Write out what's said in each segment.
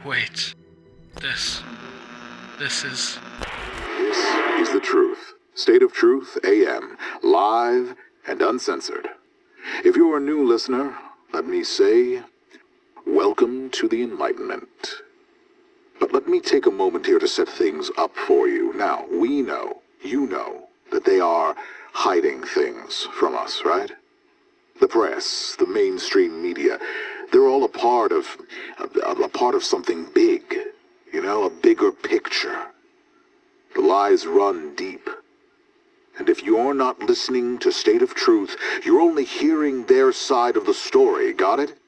Wait. This is... This is the truth. State of Truth AM, live and uncensored. If you're a new listener, let me say, welcome to the Enlightenment. But let me take a moment here to set things up for you. Now, we know, you know, that they are hiding things from us, right? The press, the mainstream media, they're all a part of something big, you know, a bigger picture. The lies run deep. And if you're not listening to State of Truth, you're only hearing their side of the story, got it?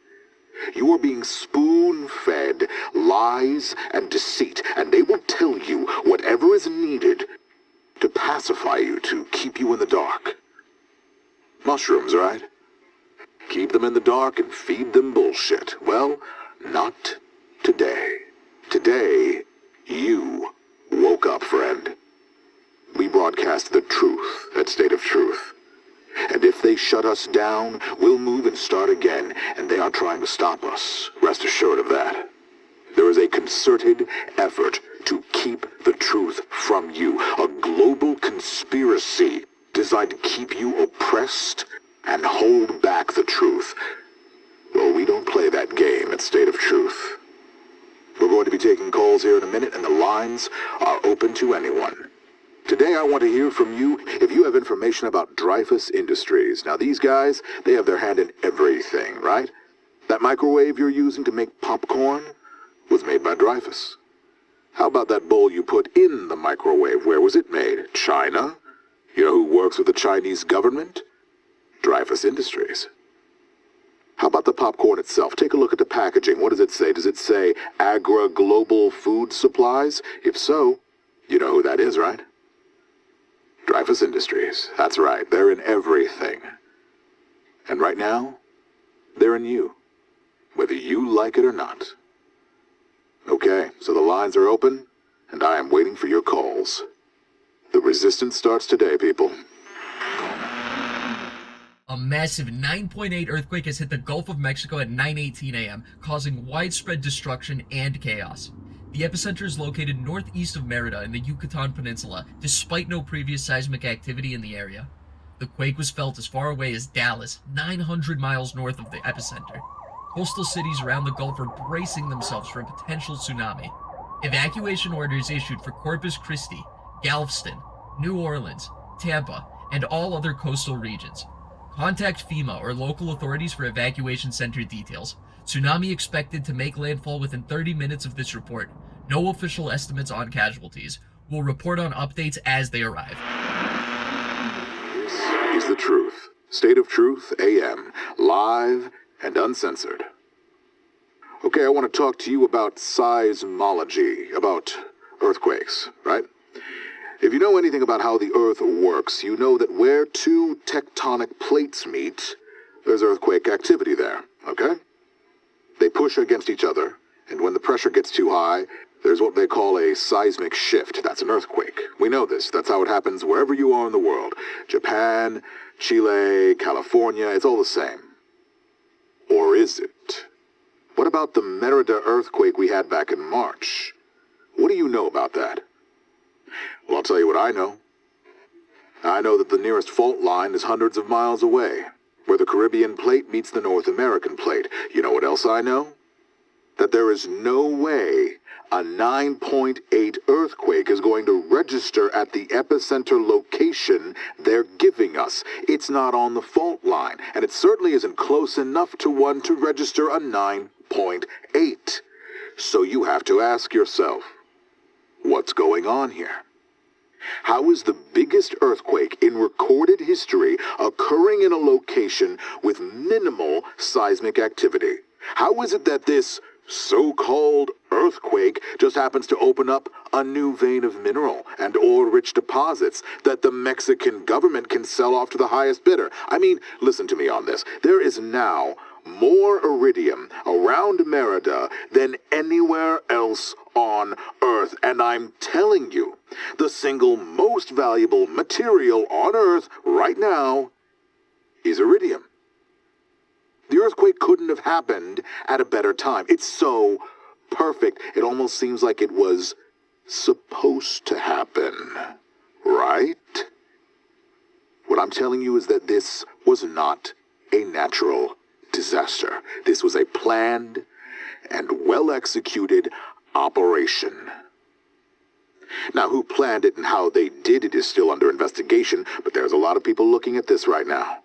You are being spoon-fed lies and deceit, and they will tell you whatever is needed to pacify you, to keep you in the dark. Mushrooms, right? Keep them in the dark and feed them bullshit. Well, not today. Today, you woke up, friend. We broadcast the truth at State of Truth. And if they shut us down, we'll move and start again, and they are trying to stop us. Rest assured of that. There is a concerted effort to keep the truth from you, a global conspiracy designed to keep you oppressed and hold back the truth. Well, we don't play that game at State of Truth. We're going to be taking calls here in a minute, and the lines are open to anyone. Today I want to hear from you if you have information about Dreyfus Industries. Now these guys, they have their hand in everything, right? That microwave you're using to make popcorn was made by Dreyfus. How about that bowl you put in the microwave? Where was it made? China? You know who works with the Chinese government? Dreyfus Industries. How about the popcorn itself? Take a look at the packaging. What does it say? Does it say Agra Global Food Supplies? If so, you know who that is, right? Dreyfus Industries. That's right. They're in everything. And right now, they're in you. Whether you like it or not. Okay, so the lines are open, and I am waiting for your calls. The resistance starts today, people. A massive 9.8 earthquake has hit the Gulf of Mexico at 9:18 a.m., causing widespread destruction and chaos. The epicenter is located northeast of Merida in the Yucatan Peninsula, despite no previous seismic activity in the area. The quake was felt as far away as Dallas, 900 miles north of the epicenter. Coastal cities around the Gulf are bracing themselves for a potential tsunami. Evacuation orders issued for Corpus Christi, Galveston, New Orleans, Tampa, and all other coastal regions. Contact FEMA or local authorities for evacuation center details. Tsunami expected to make landfall within 30 minutes of this report. No official estimates on casualties. We'll report on updates as they arrive. This is the truth. State of Truth AM, live and uncensored. Okay, I want to talk to you about seismology, about earthquakes, right? If you know anything about how the Earth works, you know that where two tectonic plates meet, there's earthquake activity there, okay? They push against each other, and when the pressure gets too high, there's what they call a seismic shift. That's an earthquake. We know this. That's how it happens wherever you are in the world. Japan, Chile, California, it's all the same. Or is it? What about the Merida earthquake we had back in March? What do you know about that? Well, I'll tell you what I know. I know that the nearest fault line is hundreds of miles away, where the Caribbean plate meets the North American plate. You know what else I know? That there is no way a 9.8 earthquake is going to register at the epicenter location they're giving us. It's not on the fault line, and it certainly isn't close enough to one to register a 9.8. So you have to ask yourself, what's going on here? How is the biggest earthquake in recorded history occurring in a location with minimal seismic activity? How is it that this so-called earthquake just happens to open up a new vein of mineral and ore-rich deposits that the Mexican government can sell off to the highest bidder? I mean, listen to me on this. There is now more iridium around Merida than anywhere else on Earth. And I'm telling you, the single most valuable material on Earth right now is iridium. The earthquake couldn't have happened at a better time. It's so perfect. It almost seems like it was supposed to happen, right? What I'm telling you is that this was not a natural disaster. This was a planned and well-executed operation. Now, who planned it and how they did it is still under investigation, but there's a lot of people looking at this right now.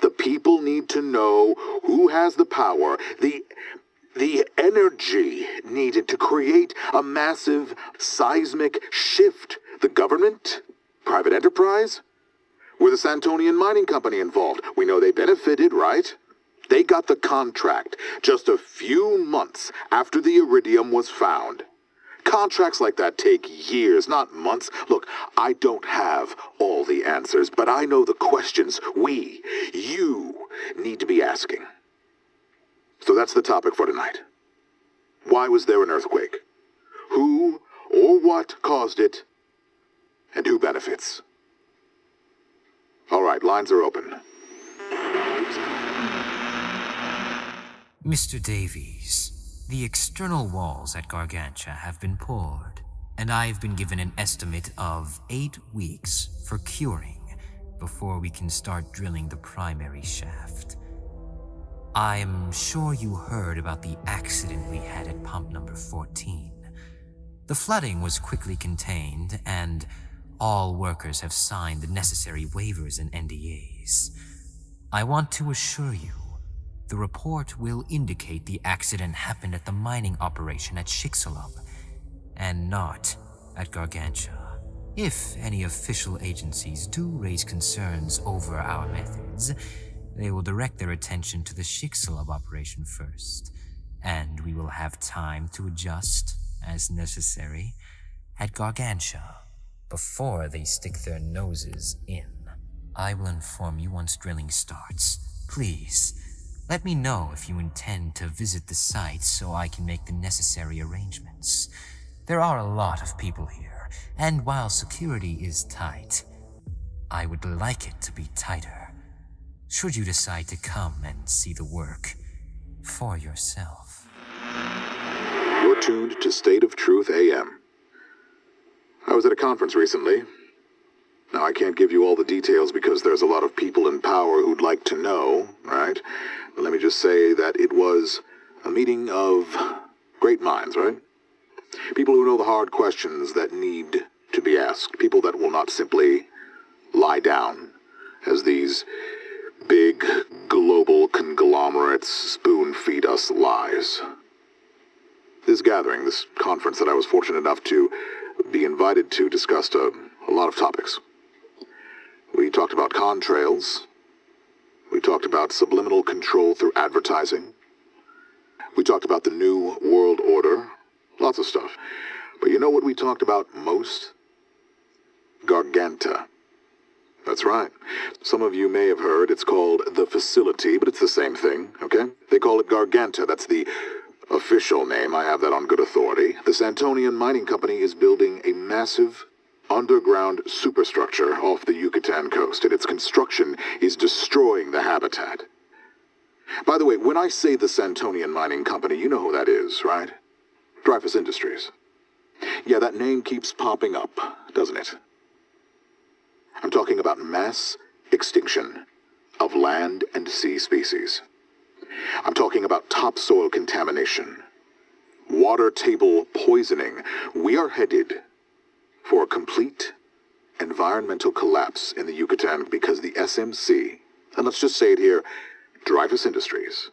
The people need to know who has the power, the energy needed to create a massive seismic shift. The government? Private enterprise? Were the Santonian Mining Company involved? We know they benefited, right? They got the contract just a few months after the iridium was found. Contracts like that take years, not months. Look, I don't have all the answers, but I know the questions you need to be asking. So that's the topic for tonight. Why was there an earthquake? Who or what caused it? And who benefits? All right, lines are open. Mr. Davies, the external walls at Gargantua have been poured, and I've been given an estimate of 8 weeks for curing before we can start drilling the primary shaft. I'm sure you heard about the accident we had at pump number 14. The flooding was quickly contained, and all workers have signed the necessary waivers and NDAs. I want to assure you, the report will indicate the accident happened at the mining operation at Chicxulub, and not at Gargantua. If any official agencies do raise concerns over our methods, they will direct their attention to the Chicxulub operation first, and we will have time to adjust, as necessary, at Gargantua before they stick their noses in. I will inform you once drilling starts. Please, let me know if you intend to visit the site so I can make the necessary arrangements. There are a lot of people here, and while security is tight, I would like it to be tighter, should you decide to come and see the work for yourself. You're tuned to State of Truth AM. I was at a conference recently. Now, I can't give you all the details because there's a lot of people in power who'd like to know, right? But let me just say that it was a meeting of great minds, right? People who know the hard questions that need to be asked. People that will not simply lie down as these big global conglomerates spoon-feed us lies. This gathering, this conference that I was fortunate enough to be invited to, discussed a lot of topics. We talked about contrails. We talked about subliminal control through advertising. We talked about the New World Order. Lots of stuff. But you know what we talked about most? Garganta. That's right. Some of you may have heard it's called the facility, but it's the same thing, okay? They call it Garganta. That's the official name. I have that on good authority. The Santonian Mining Company is building a massive underground superstructure off the Yucatan coast, and its construction is destroying the habitat. By the way, when I say the Santonian Mining Company, you know who that is, right? Dreyfus Industries. Yeah, that name keeps popping up, doesn't it? I'm talking about mass extinction of land and sea species. I'm talking about topsoil contamination, water table poisoning. We are headed for a complete environmental collapse in the Yucatan because the SMC, and let's just say it here, Dreyfus Industries,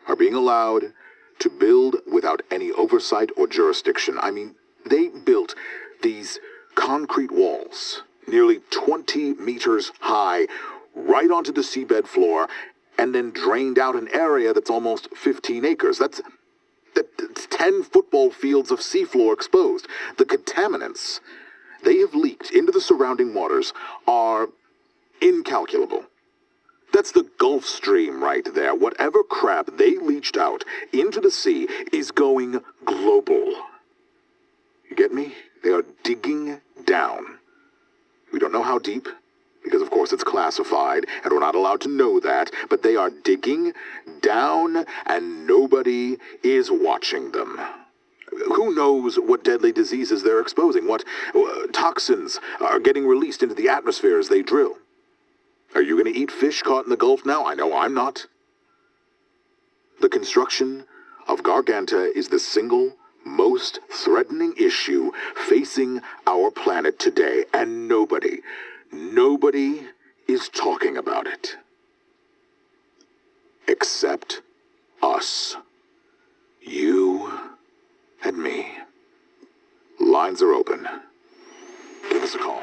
are being allowed to build without any oversight or jurisdiction. I mean, they built these concrete walls nearly 20 meters high right onto the seabed floor and then drained out an area that's almost 15 acres. That's 10 football fields of seafloor exposed. The contaminants they have leaked into the surrounding waters are incalculable. That's the Gulf Stream right there. Whatever crap they leached out into the sea is going global. You get me? They are digging down. We don't know how deep, because of course it's classified, and we're not allowed to know that, but they are digging down, and nobody is watching them. Who knows what deadly diseases they're exposing, what toxins are getting released into the atmosphere as they drill. Are you going to eat fish caught in the Gulf now? I know I'm not. The construction of Garganta is the single most threatening issue facing our planet today, and nobody is talking about it. Except us. You and me. Lines are open. Give us a call.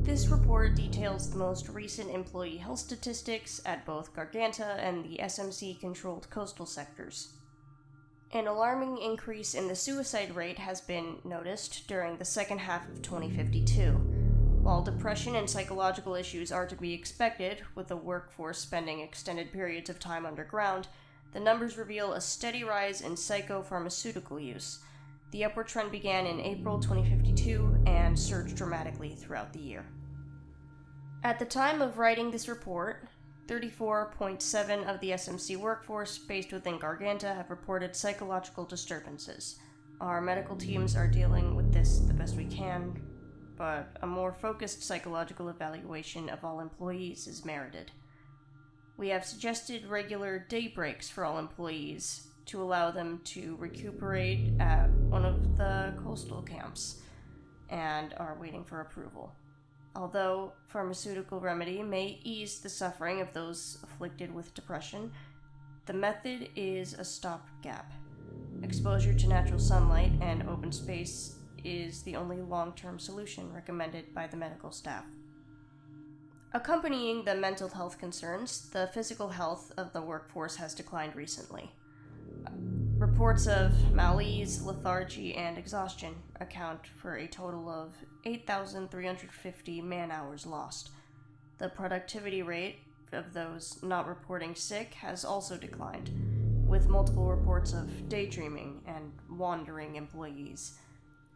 This report details the most recent employee health statistics at both Garganta and the SMC-controlled coastal sectors. An alarming increase in the suicide rate has been noticed during the second half of 2052. While depression and psychological issues are to be expected, with the workforce spending extended periods of time underground, the numbers reveal a steady rise in psychopharmaceutical use. The upward trend began in April 2052 and surged dramatically throughout the year. At the time of writing this report, 34.7% of the SMC workforce based within Garganta have reported psychological disturbances. Our medical teams are dealing with this the best we can, but a more focused psychological evaluation of all employees is merited. We have suggested regular day breaks for all employees to allow them to recuperate at one of the coastal camps, and are waiting for approval. Although pharmaceutical remedy may ease the suffering of those afflicted with depression, the method is a stopgap. Exposure to natural sunlight and open space is the only long-term solution recommended by the medical staff. Accompanying the mental health concerns, the physical health of the workforce has declined recently. Reports of malaise, lethargy, and exhaustion account for a total of 8,350 man-hours lost. The productivity rate of those not reporting sick has also declined, with multiple reports of daydreaming and wandering employees,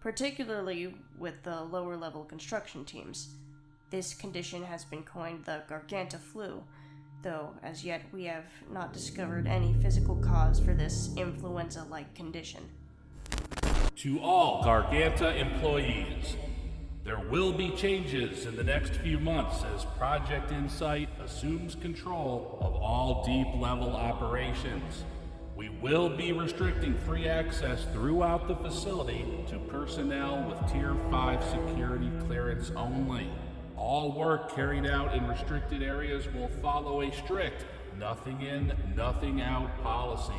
particularly with the lower-level construction teams. This condition has been coined the Garganta flu, though as yet we have not discovered any physical cause for this influenza-like condition. To all Garganta employees, there will be changes in the next few months as Project Insight assumes control of all deep-level operations. We will be restricting free access throughout the facility to personnel with Tier 5 security clearance only. All work carried out in restricted areas will follow a strict nothing in, nothing out policy.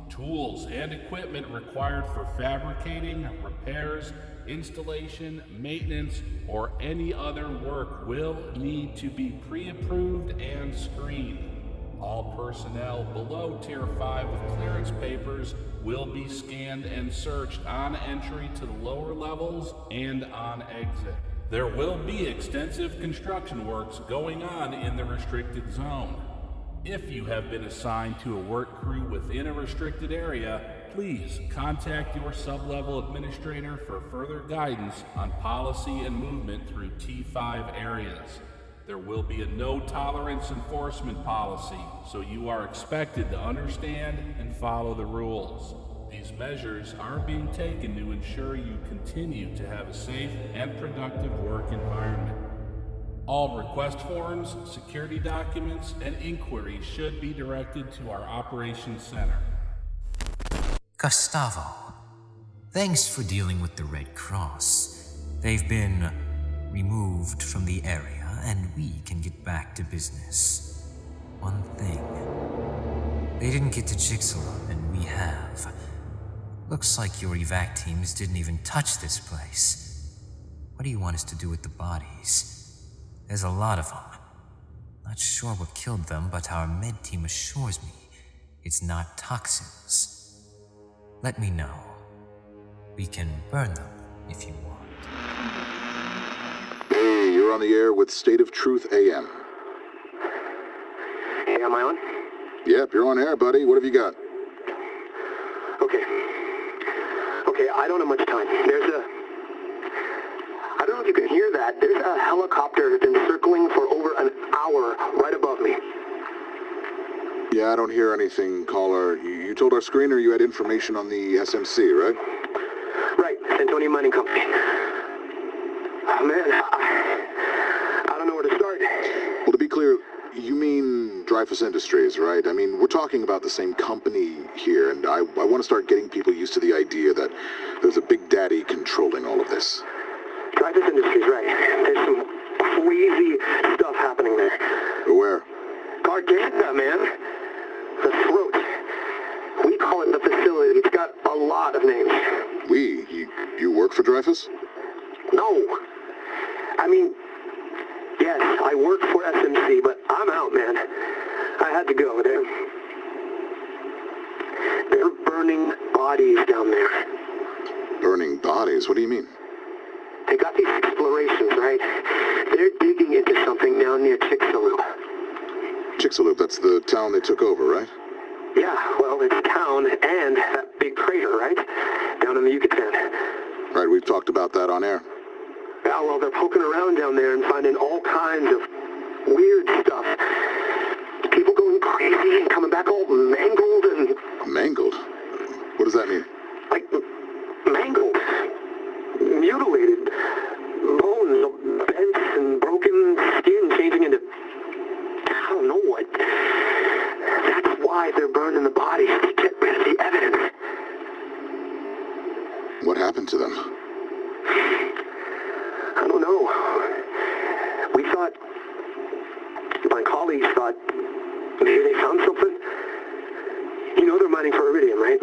Tools and equipment required for fabricating, repairs, installation, maintenance, or any other work will need to be pre-approved and screened. All personnel below Tier 5 with clearance papers will be scanned and searched on entry to the lower levels and on exit. There will be extensive construction works going on in the restricted zone. If you have been assigned to a work crew within a restricted area, please contact your sub-level administrator for further guidance on policy and movement through T5 areas. There will be a no-tolerance enforcement policy, so you are expected to understand and follow the rules. These measures are being taken to ensure you continue to have a safe and productive work environment. All request forms, security documents, and inquiries should be directed to our operations center. Gustavo, thanks for dealing with the Red Cross. They've been removed from the area, and we can get back to business. One thing. They didn't get to Chicxulub, and we have. Looks like your evac teams didn't even touch this place. What do you want us to do with the bodies? There's a lot of them. Not sure what killed them, but our med team assures me it's not toxins. Let me know. We can burn them if you want. Hey, you're on the air with State of Truth AM. Hey, am I on? Yep, you're on air, buddy. What have you got? Okay, I don't have much time. I don't know if you can hear that. There's a helicopter that's been circling for over an hour right above me. Yeah, I don't hear anything, caller. You you told our screener you had information on the SMC, right? Right, Antonio Mining Company. Oh, man, I don't know where to start. Well, to be clear, you mean Dreyfus Industries, right? I mean, we're talking about the same company here, and I want to start getting people used to the idea that there's a big daddy controlling all of this. Dreyfus Industries, right. There's some crazy stuff happening there. Where? Garganta, man. The throat. We call it the facility. It's got a lot of names. You work for Dreyfus? No. I mean, yes, I work for SMC, but I'm out, man. I had to go. They're burning bodies down there. Burning bodies? What do you mean? They got these explorations, right? They're digging into something down near Chicxulub. Chicxulub, that's the town they took over, right? Yeah, well, it's town and that big crater, right? Down in the Yucatan. Right, we've talked about that on air. Yeah, well, they're poking around down there and finding all kinds of weird stuff. People going crazy and coming back all mangled and... Mangled? What does that mean? Like, mangled. Mutilated. Bones bent and broken, skin changing into... I don't know what. That's why they're burning the bodies, to get rid of the evidence. What happened to them? I don't know. We thought... My colleagues thought maybe they found something. You know they're mining for iridium, right?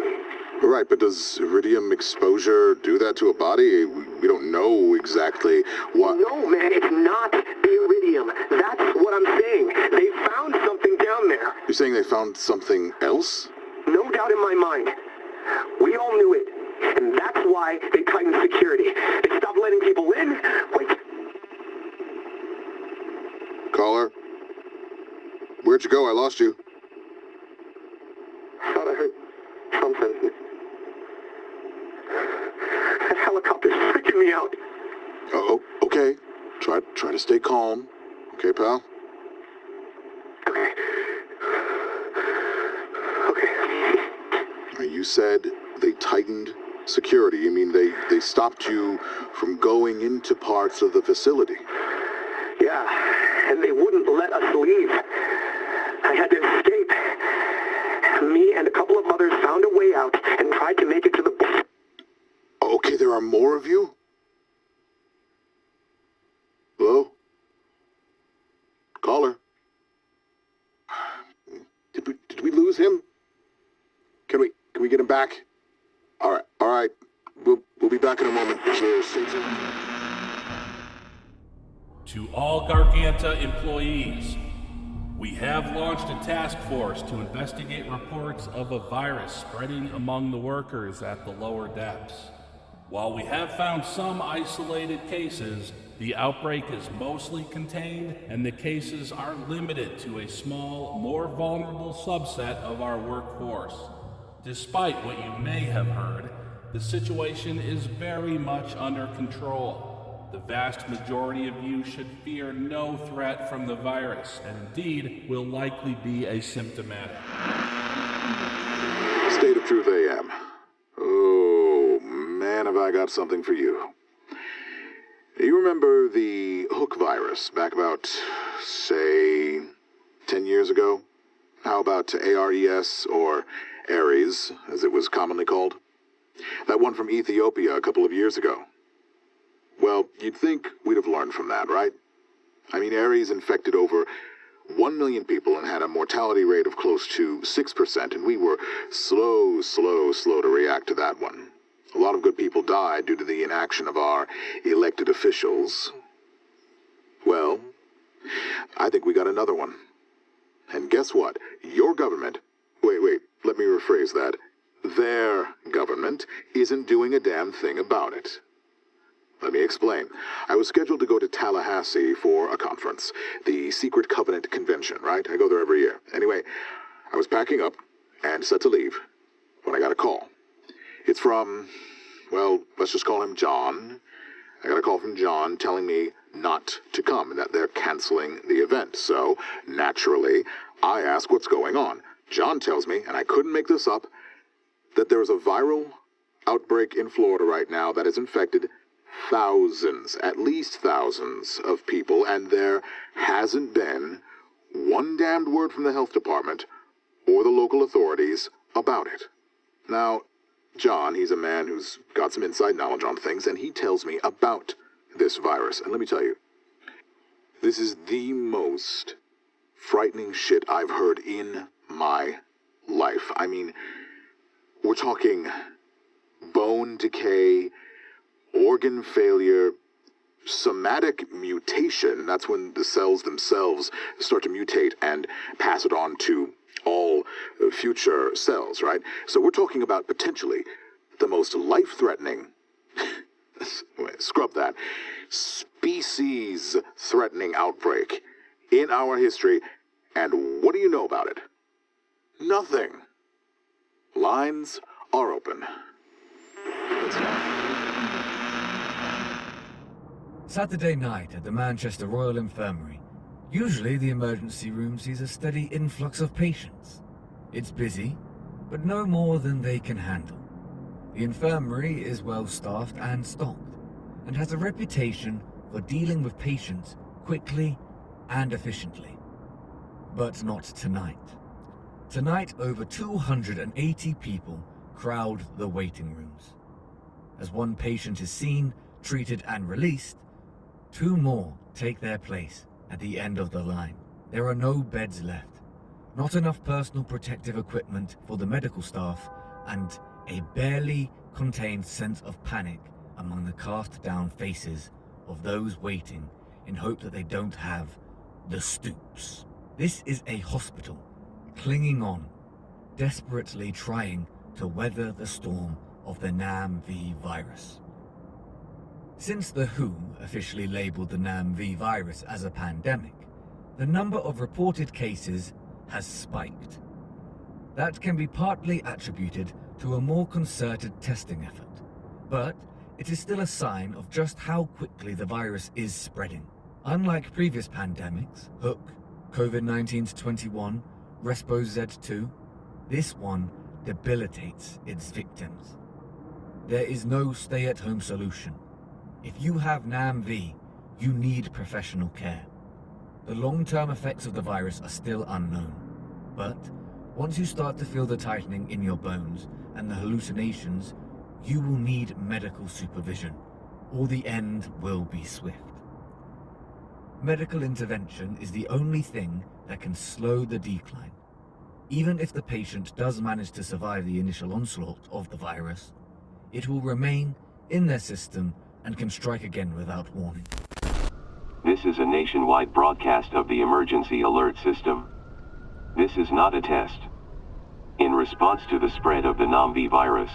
Right, but does iridium exposure do that to a body? We don't know exactly what... No, man, it's not the iridium. That's what I'm saying. They found something down there. You're saying they found something else? No doubt in my mind. We all knew it. And that's why they tightened security. They stopped letting people in. Wait. Caller? Where'd you go? I lost you. I thought I heard something. That helicopter's freaking me out. Oh, okay. Try to stay calm. Okay, pal? Okay. Okay. Now, you said they tightened security. You mean they stopped you from going into parts of the facility? Yeah, and they wouldn't let us leave. I had to escape. Me and a couple of others found a way out and tried to make it to the... Okay, there are more of you? Hello? Caller? Did we lose him? Can we get him back? All right. We'll be back in a moment. Cheers. Stay tuned. To all Garganta employees, we have launched a task force to investigate reports of a virus spreading among the workers at the lower depths. While we have found some isolated cases, the outbreak is mostly contained and the cases are limited to a small, more vulnerable subset of our workforce. Despite what you may have heard, the situation is very much under control. The vast majority of you should fear no threat from the virus, and indeed will likely be asymptomatic. State of Truth AM. Oh, man, have I got something for you. You remember the hook virus back about, say, 10 years ago? How about ARES, or Ares, as it was commonly called? That one from Ethiopia a couple of years ago. Well, you'd think we'd have learned from that, right? I mean, Ares infected over 1 million people and had a mortality rate of close to 6%, and we were slow to react to that one. A lot of good people died due to the inaction of our elected officials. Well, I think we got another one. And guess what? Your government... Wait, let me rephrase that. Their government isn't doing a damn thing about it. Let me explain. I was scheduled to go to Tallahassee for a conference, the Secret Covenant Convention, right? I go there every year. Anyway, I was packing up and set to leave when I got a call. It's from, well, let's just call him John. I got a call from John telling me not to come and that they're canceling the event. So, naturally, I ask what's going on. John tells me, and I couldn't make this up, that there is a viral outbreak in Florida right now that has infected thousands, at least thousands of people, and there hasn't been one damned word from the health department or the local authorities about it. Now, John, he's a man who's got some inside knowledge on things, and he tells me about this virus. And let me tell you, this is the most frightening shit I've heard in my life. I mean, we're talking bone decay, organ failure, somatic mutation. That's when the cells themselves start to mutate and pass it on to all future cells, right? So we're talking about potentially the most life-threatening, scrub that, species-threatening outbreak in our history. And what do you know about it? Nothing. Lines are open. Saturday night at the Manchester Royal Infirmary. Usually the emergency room sees a steady influx of patients. It's busy, but no more than they can handle. The infirmary is well staffed and stocked, and has a reputation for dealing with patients quickly and efficiently. But not tonight. Tonight, over 280 people crowd the waiting rooms. As one patient is seen, treated and released, 2 more take their place at the end of the line. There are no beds left, not enough personal protective equipment for the medical staff, and a barely contained sense of panic among the cast-down faces of those waiting in hope that they don't have the stoops. This is a hospital, clinging on, desperately trying to weather the storm of the NAMV virus. Since the WHO officially labeled the NAMV virus as a pandemic, the number of reported cases has spiked. That can be partly attributed to a more concerted testing effort, but it is still a sign of just how quickly the virus is spreading. Unlike previous pandemics, Hook, COVID-19-21, Respo Z2, this one debilitates its victims. There is no stay-at-home solution. If you have NAMV, you need professional care. The long-term effects of the virus are still unknown, but once you start to feel the tightening in your bones and the hallucinations, you will need medical supervision, or the end will be swift. Medical intervention is the only thing that can slow the decline. Even if the patient does manage to survive the initial onslaught of the virus, it will remain in their system and can strike again without warning. This is a nationwide broadcast of the emergency alert system. This is not a test. In response to the spread of the NAMV virus,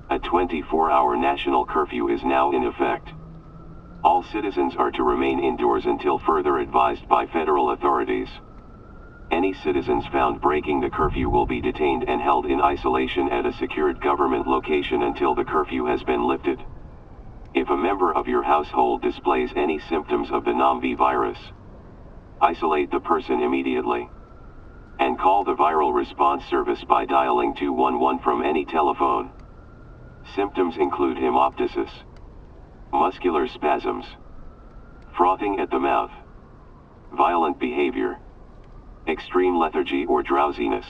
a 24-hour national curfew is now in effect. All citizens are to remain indoors until further advised by federal authorities. Any citizens found breaking the curfew will be detained and held in isolation at a secured government location until the curfew has been lifted. If a member of your household displays any symptoms of the NAMV virus, isolate the person immediately, and call the viral response service by dialing 211 from any telephone. Symptoms include hemoptysis, muscular spasms, frothing at the mouth, violent behavior, extreme lethargy or drowsiness,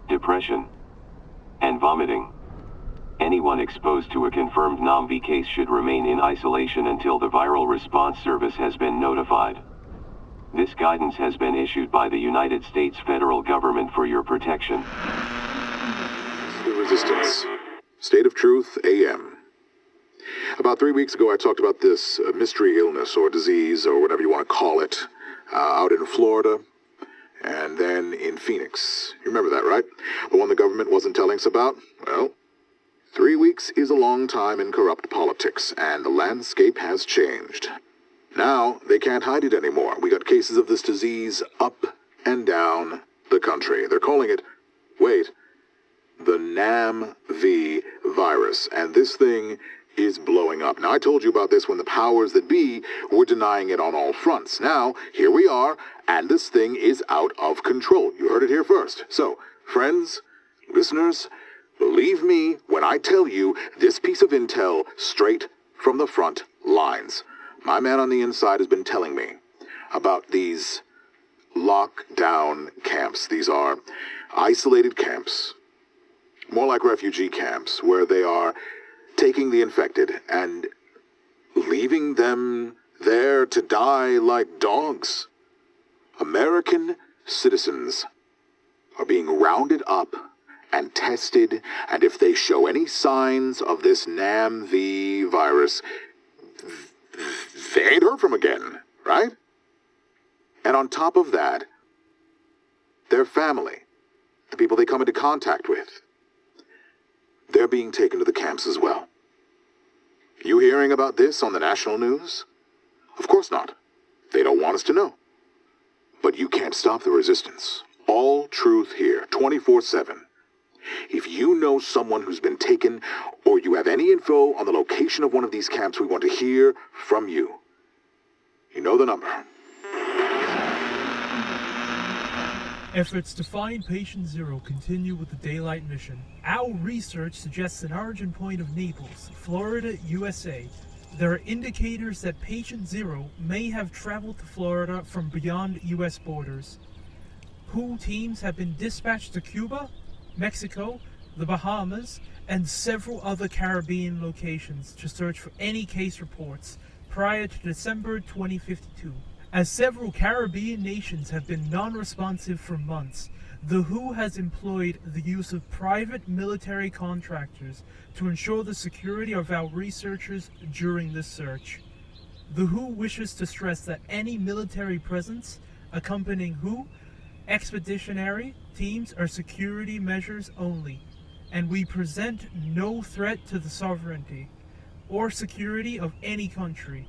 depression, and vomiting. Anyone exposed to a confirmed NAMV case should remain in isolation until the viral response service has been notified. This guidance has been issued by the United States federal government for your protection. The Resistance. State of Truth, AM. About 3 weeks ago, I talked about this mystery illness or disease or whatever you want to call it out in Florida and then in Phoenix. You remember that, right? The one the government wasn't telling us about? Well, 3 weeks is a long time in corrupt politics, and the landscape has changed. Now, they can't hide it anymore. We got cases of this disease up and down the country. They're calling it, wait, the NAMV virus, and this thing is blowing up. Now, I told you about this when the powers that be were denying it on all fronts. Now, here we are, and this thing is out of control. You heard it here first. So, friends, listeners, Believe me when I tell you this piece of intel straight from the front lines. My man on the inside has been telling me about these lockdown camps. These are isolated camps, more like refugee camps, where they are taking the infected and leaving them there to die like dogs. American citizens are being rounded up and tested, and if they show any signs of this NAMV virus, they ain't heard from again, right? And on top of that, their family, the people they come into contact with, they're being taken to the camps as well. You hearing about this on the national news? Of course not. They don't want us to know. But you can't stop the resistance. All truth here, 24/7. If you know someone who's been taken, or you have any info on the location of one of these camps, we want to hear from you. You know the number. Efforts to find Patient Zero continue with the daylight mission. Our research suggests an origin point of Naples, Florida, USA. There are indicators that Patient Zero may have traveled to Florida from beyond US borders. WHO teams have been dispatched to Cuba, Mexico, the Bahamas, and several other Caribbean locations to search for any case reports prior to December 2052. As several Caribbean nations have been non-responsive for months, the WHO has employed the use of private military contractors to ensure the security of our researchers during this search. The WHO wishes to stress that any military presence accompanying WHO expeditionary teams are security measures only, and we present no threat to the sovereignty or security of any country.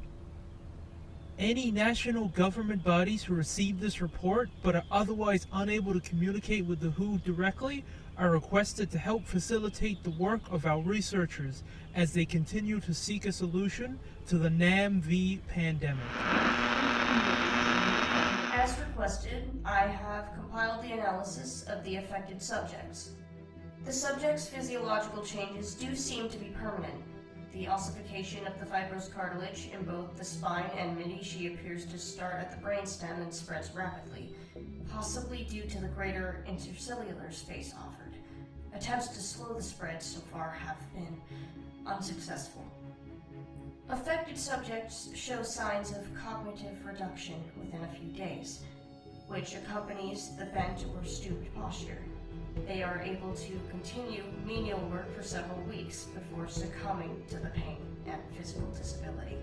Any national government bodies who receive this report but are otherwise unable to communicate with the WHO directly are requested to help facilitate the work of our researchers as they continue to seek a solution to the NAMV pandemic. As requested, I have compiled the analysis of the affected subjects. The subjects' physiological changes do seem to be permanent. The ossification of the fibrous cartilage in both the spine and menisci appears to start at the brainstem and spreads rapidly, possibly due to the greater intercellular space offered. Attempts to slow the spread so far have been unsuccessful. Affected subjects show signs of cognitive reduction within a few days, which accompanies the bent or stooped posture. They are able to continue menial work for several weeks before succumbing to the pain and physical disability.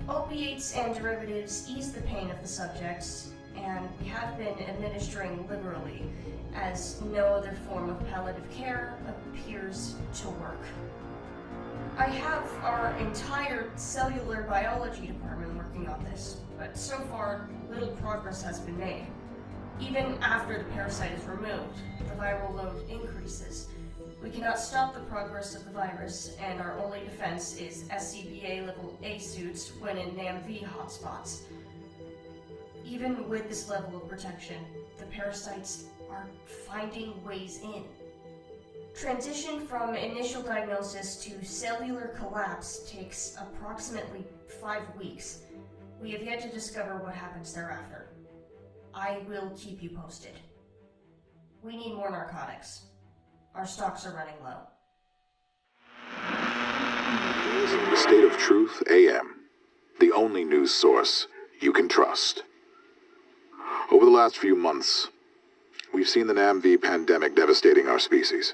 Opiates and derivatives ease the pain of the subjects, and we have been administering liberally, as no other form of palliative care appears to work. I have our entire cellular biology department working on this, but so far little progress has been made. Even after the parasite is removed, the viral load increases. We cannot stop the progress of the virus, and our only defense is SCBA level A suits when in NAMV hotspots. Even with this level of protection, the parasites are finding ways in. Transition from initial diagnosis to cellular collapse takes approximately 5 weeks. We have yet to discover what happens thereafter. I will keep you posted. We need more narcotics. Our stocks are running low. The State of Truth AM, the only news source you can trust. Over the last few months, we've seen the NAMV pandemic devastating our species.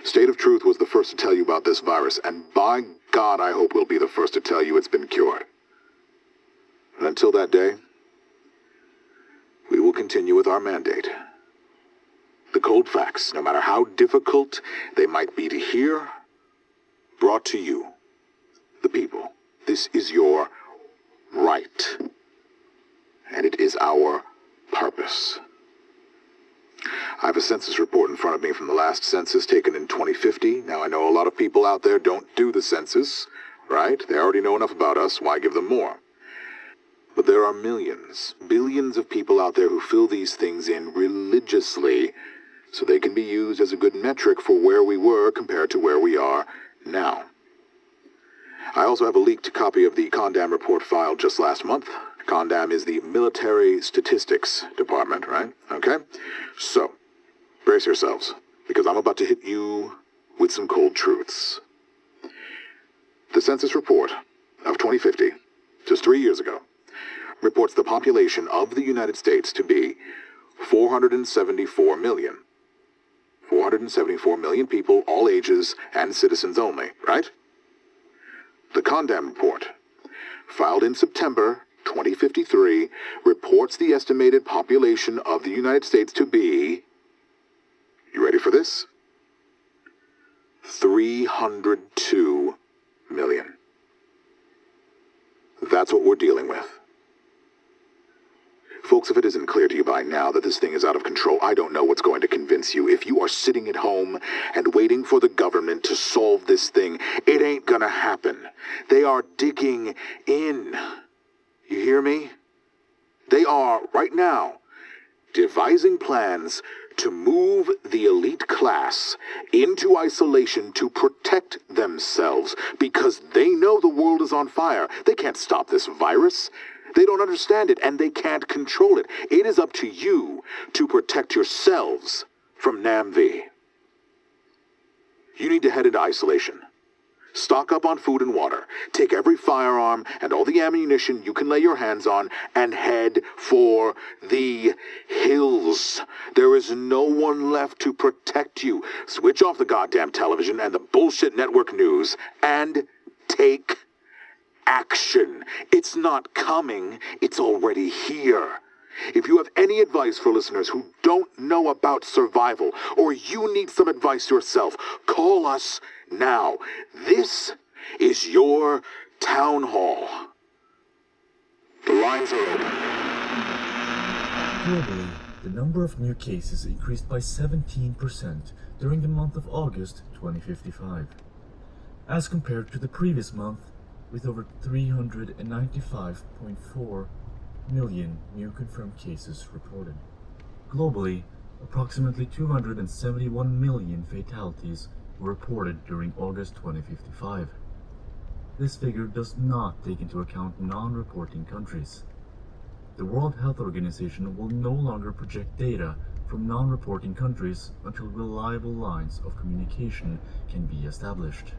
State of Truth was the first to tell you about this virus, and by God, I hope we'll be the first to tell you it's been cured. And until that day, we will continue with our mandate. The cold facts, no matter how difficult they might be to hear, brought to you, the people. This is your right. And it is our purpose. I have a census report in front of me from the last census taken in 2050. Now, I know a lot of people out there don't do the census, right? They already know enough about us. Why give them more? But there are millions, billions of people out there who fill these things in religiously so they can be used as a good metric for where we were compared to where we are now. I also have a leaked copy of the Condam report filed just last month. Condam is the Military Statistics Department, right? Okay? So, brace yourselves, because I'm about to hit you with some cold truths. The census report of 2050, just 3 years ago, reports the population of the United States to be 474 million. 474 million people, all ages and citizens only, right? The Condam report, filed in September 2053, reports the estimated population of the United States to be, you ready for this? 302 million. That's what we're dealing with. Folks, if it isn't clear to you by now that this thing is out of control, I don't know what's going to convince you. If you are sitting at home and waiting for the government to solve this thing, it ain't gonna happen. They are digging in. You hear me? They are, right now, devising plans to move the elite class into isolation to protect themselves because they know the world is on fire. They can't stop this virus. They don't understand it, and they can't control it. It is up to you to protect yourselves from NAMV. You need to head into isolation. Stock up on food and water. Take every firearm and all the ammunition you can lay your hands on and head for the hills. There is no one left to protect you. Switch off the goddamn television and the bullshit network news and take action. It's not coming, it's already here. If you have any advice for listeners who don't know about survival, or you need some advice yourself, call us now. This is your town hall. The lines are open. Globally, the number of new cases increased by 17% during the month of August 2055, as compared to the previous month, with over 395.4 million new confirmed cases reported. Globally, approximately 271 million fatalities were reported during August 2055. This figure does not take into account non-reporting countries. The World Health Organization will no longer project data from non-reporting countries until reliable lines of communication can be established.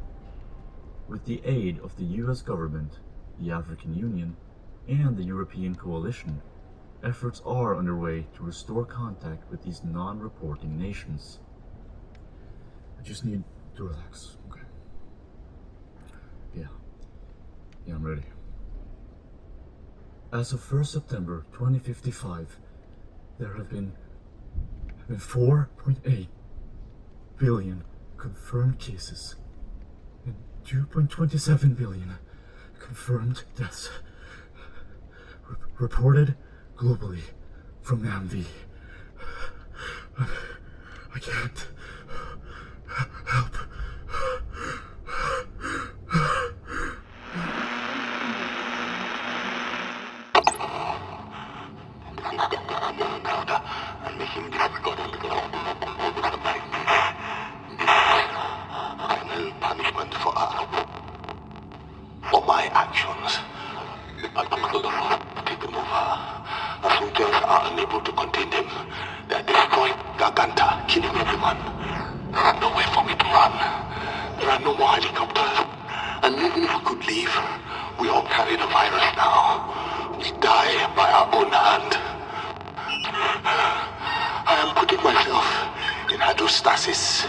With the aid of the US government, the African Union, and the European Coalition, efforts are underway to restore contact with these non-reporting nations. I just need to relax, okay? Yeah, I'm ready. As of 1st September 2055, there have been 4.8 billion confirmed cases and 2.27 billion confirmed deaths reported globally from NAMV. I can't help. Punishment for my actions. Take them over. Africans are unable to contain them. They are destroying Garganta, killing everyone. Nowhere for me to run. There are no more helicopters. And even if we could leave, we all carry the virus now. We die by our own hand. I am putting myself in hydrostasis.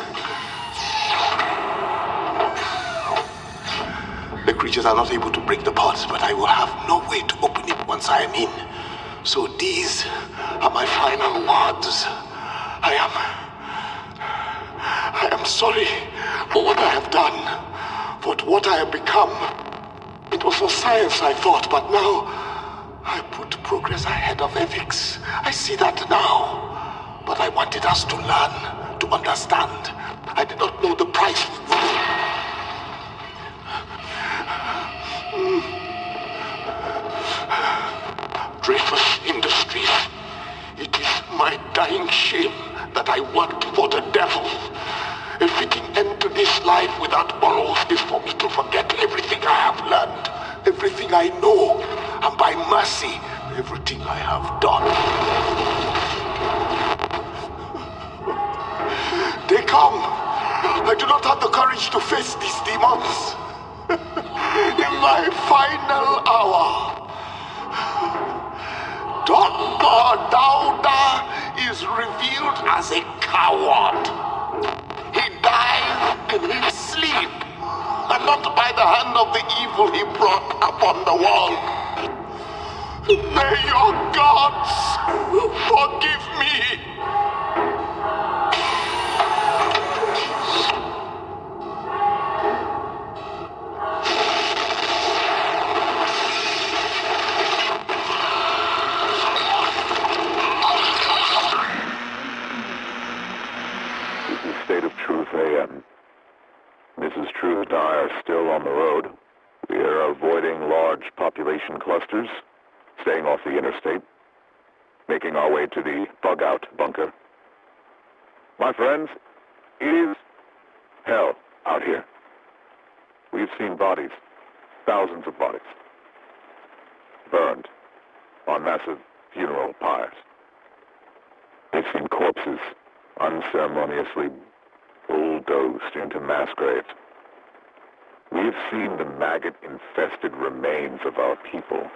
The creatures are not able to break the pods, but I will have no way to open it once I am in. So these are my final words. I am sorry for what I have done, for what I have become. It was for science, I thought, but now I put progress ahead of ethics. I see that now. But I wanted us to learn, to understand. I did not know the price. Dreyfus Industries. It is my dying shame that that I worked for the devil. A fitting end to this life without morals is for me to forget everything I have learned, everything I know, and by mercy, everything I have done. They come. I do not have the courage to face these demons. In my final hour, Dr. Dauda is revealed as a coward. He dies in his sleep, and not by the hand of the evil he brought upon the world. May your gods forgive me. State of Truth AM. Mrs. Truth and I are still on the road. We are avoiding large population clusters, staying off the interstate, making our way to the bug-out bunker. My friends, it is hell out here. We've seen bodies, thousands of bodies, burned on massive funeral pyres. We've seen corpses unceremoniously bulldozed into mass graves. We've seen the maggot-infested remains of our people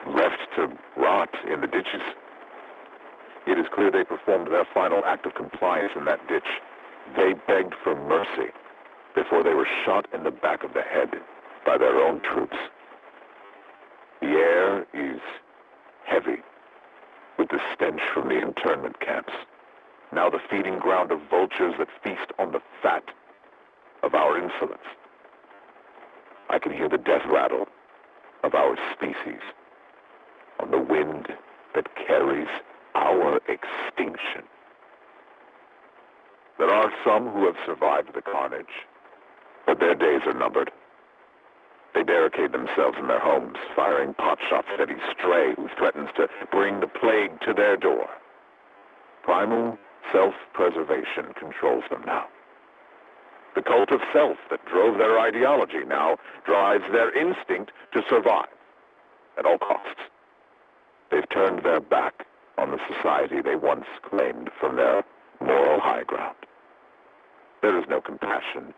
left to rot in the ditches. It is clear they performed their final act of compliance in that ditch. They begged for mercy before they were shot in the back of the head by their own troops. The air is heavy with the stench from the internment camps, now the feeding ground of vultures that feast on the fat of our insolence. I can hear the death rattle of our species on the wind that carries our extinction. There are some who have survived the carnage, but their days are numbered. They barricade themselves in their homes, firing pot shots at any stray who threatens to bring the plague to their door. Primal self-preservation controls them now. The cult of self that drove their ideology now drives their instinct to survive at all costs. They've turned their back on the society they once claimed from their moral high ground. There is no compassion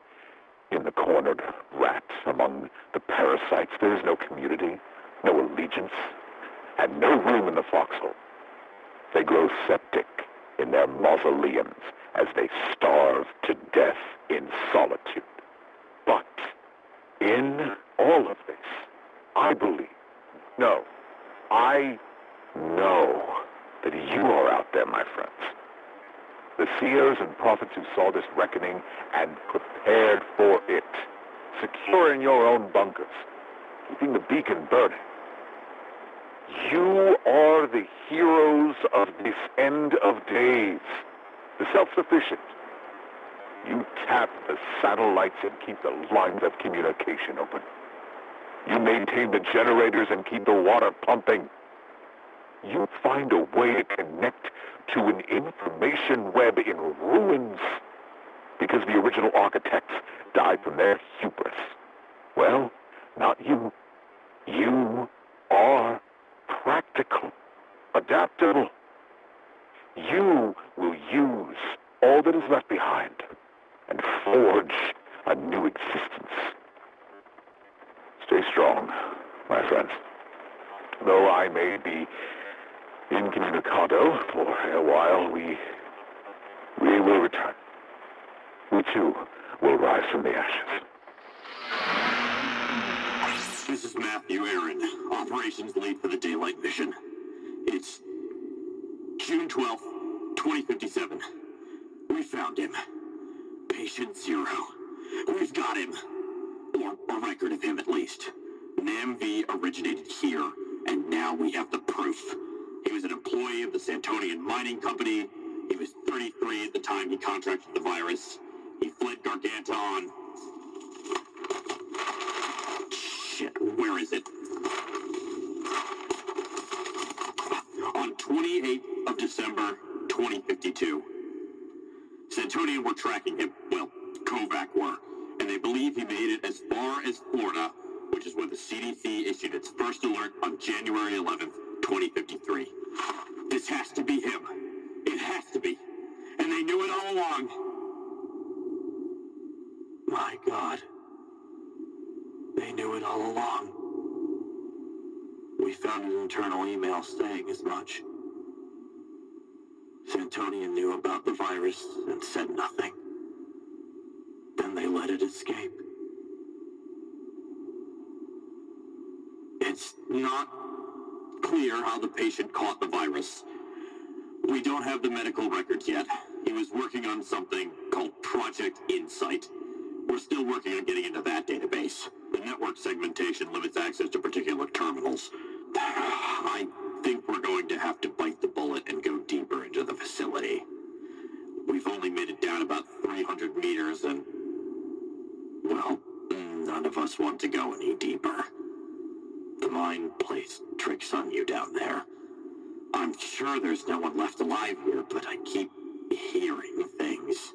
in the cornered rat among the parasites. There is no community, no allegiance, and no room in the foxhole. They grow septic in their mausoleums as they starve to death in solitude. But in all of this, I believe, no, I know that you are out there, my friends. The seers and prophets who saw this reckoning and prepared for it, secure in your own bunkers, keeping the beacon burning. You are the heroes of this end of days, the self-sufficient. You tap the satellites and keep the lines of communication open. You maintain the generators and keep the water pumping. You find a way to connect to an information web in ruins because the original architects died from their hubris. Well, not you. You are practical, adaptable. You will use all that is left behind and forge a new existence. Stay strong, my friends. Though I may be incommunicado for a while, we will return. We too will rise from the ashes. This is Matthew Aaron, operations lead for the daylight mission. It's June 12th, 2057. We found him. Patient Zero. We've got him. Or a record of him, at least. NAMV originated here, and now we have the proof. He was an employee of the Santonian Mining Company. He was 33 at the time he contracted the virus. He fled Garganta on... Shit, where is it? On 28th of December, 2052. Santonian were tracking him. Well, Kovac were. And they believe he made it as far as Florida, which is where the CDC issued its first alert on January 11th, 2053. This has to be him. It has to be. And they knew it all along. My God. They knew it all along. We found an internal email saying as much. Santonian knew about the virus and said nothing. Then they let it escape. It's not clear how the patient caught the virus. We don't have the medical records yet. He was working on something called Project Insight. We're still working on getting into that database. The network segmentation limits access to particular terminals. I think we're going to have to bite the bullet and go deeper into the facility. We've only made it down about 300 meters and, well, none of us want to go any deeper. The mind plays tricks on you down there. I'm sure there's no one left alive here, but I keep hearing things.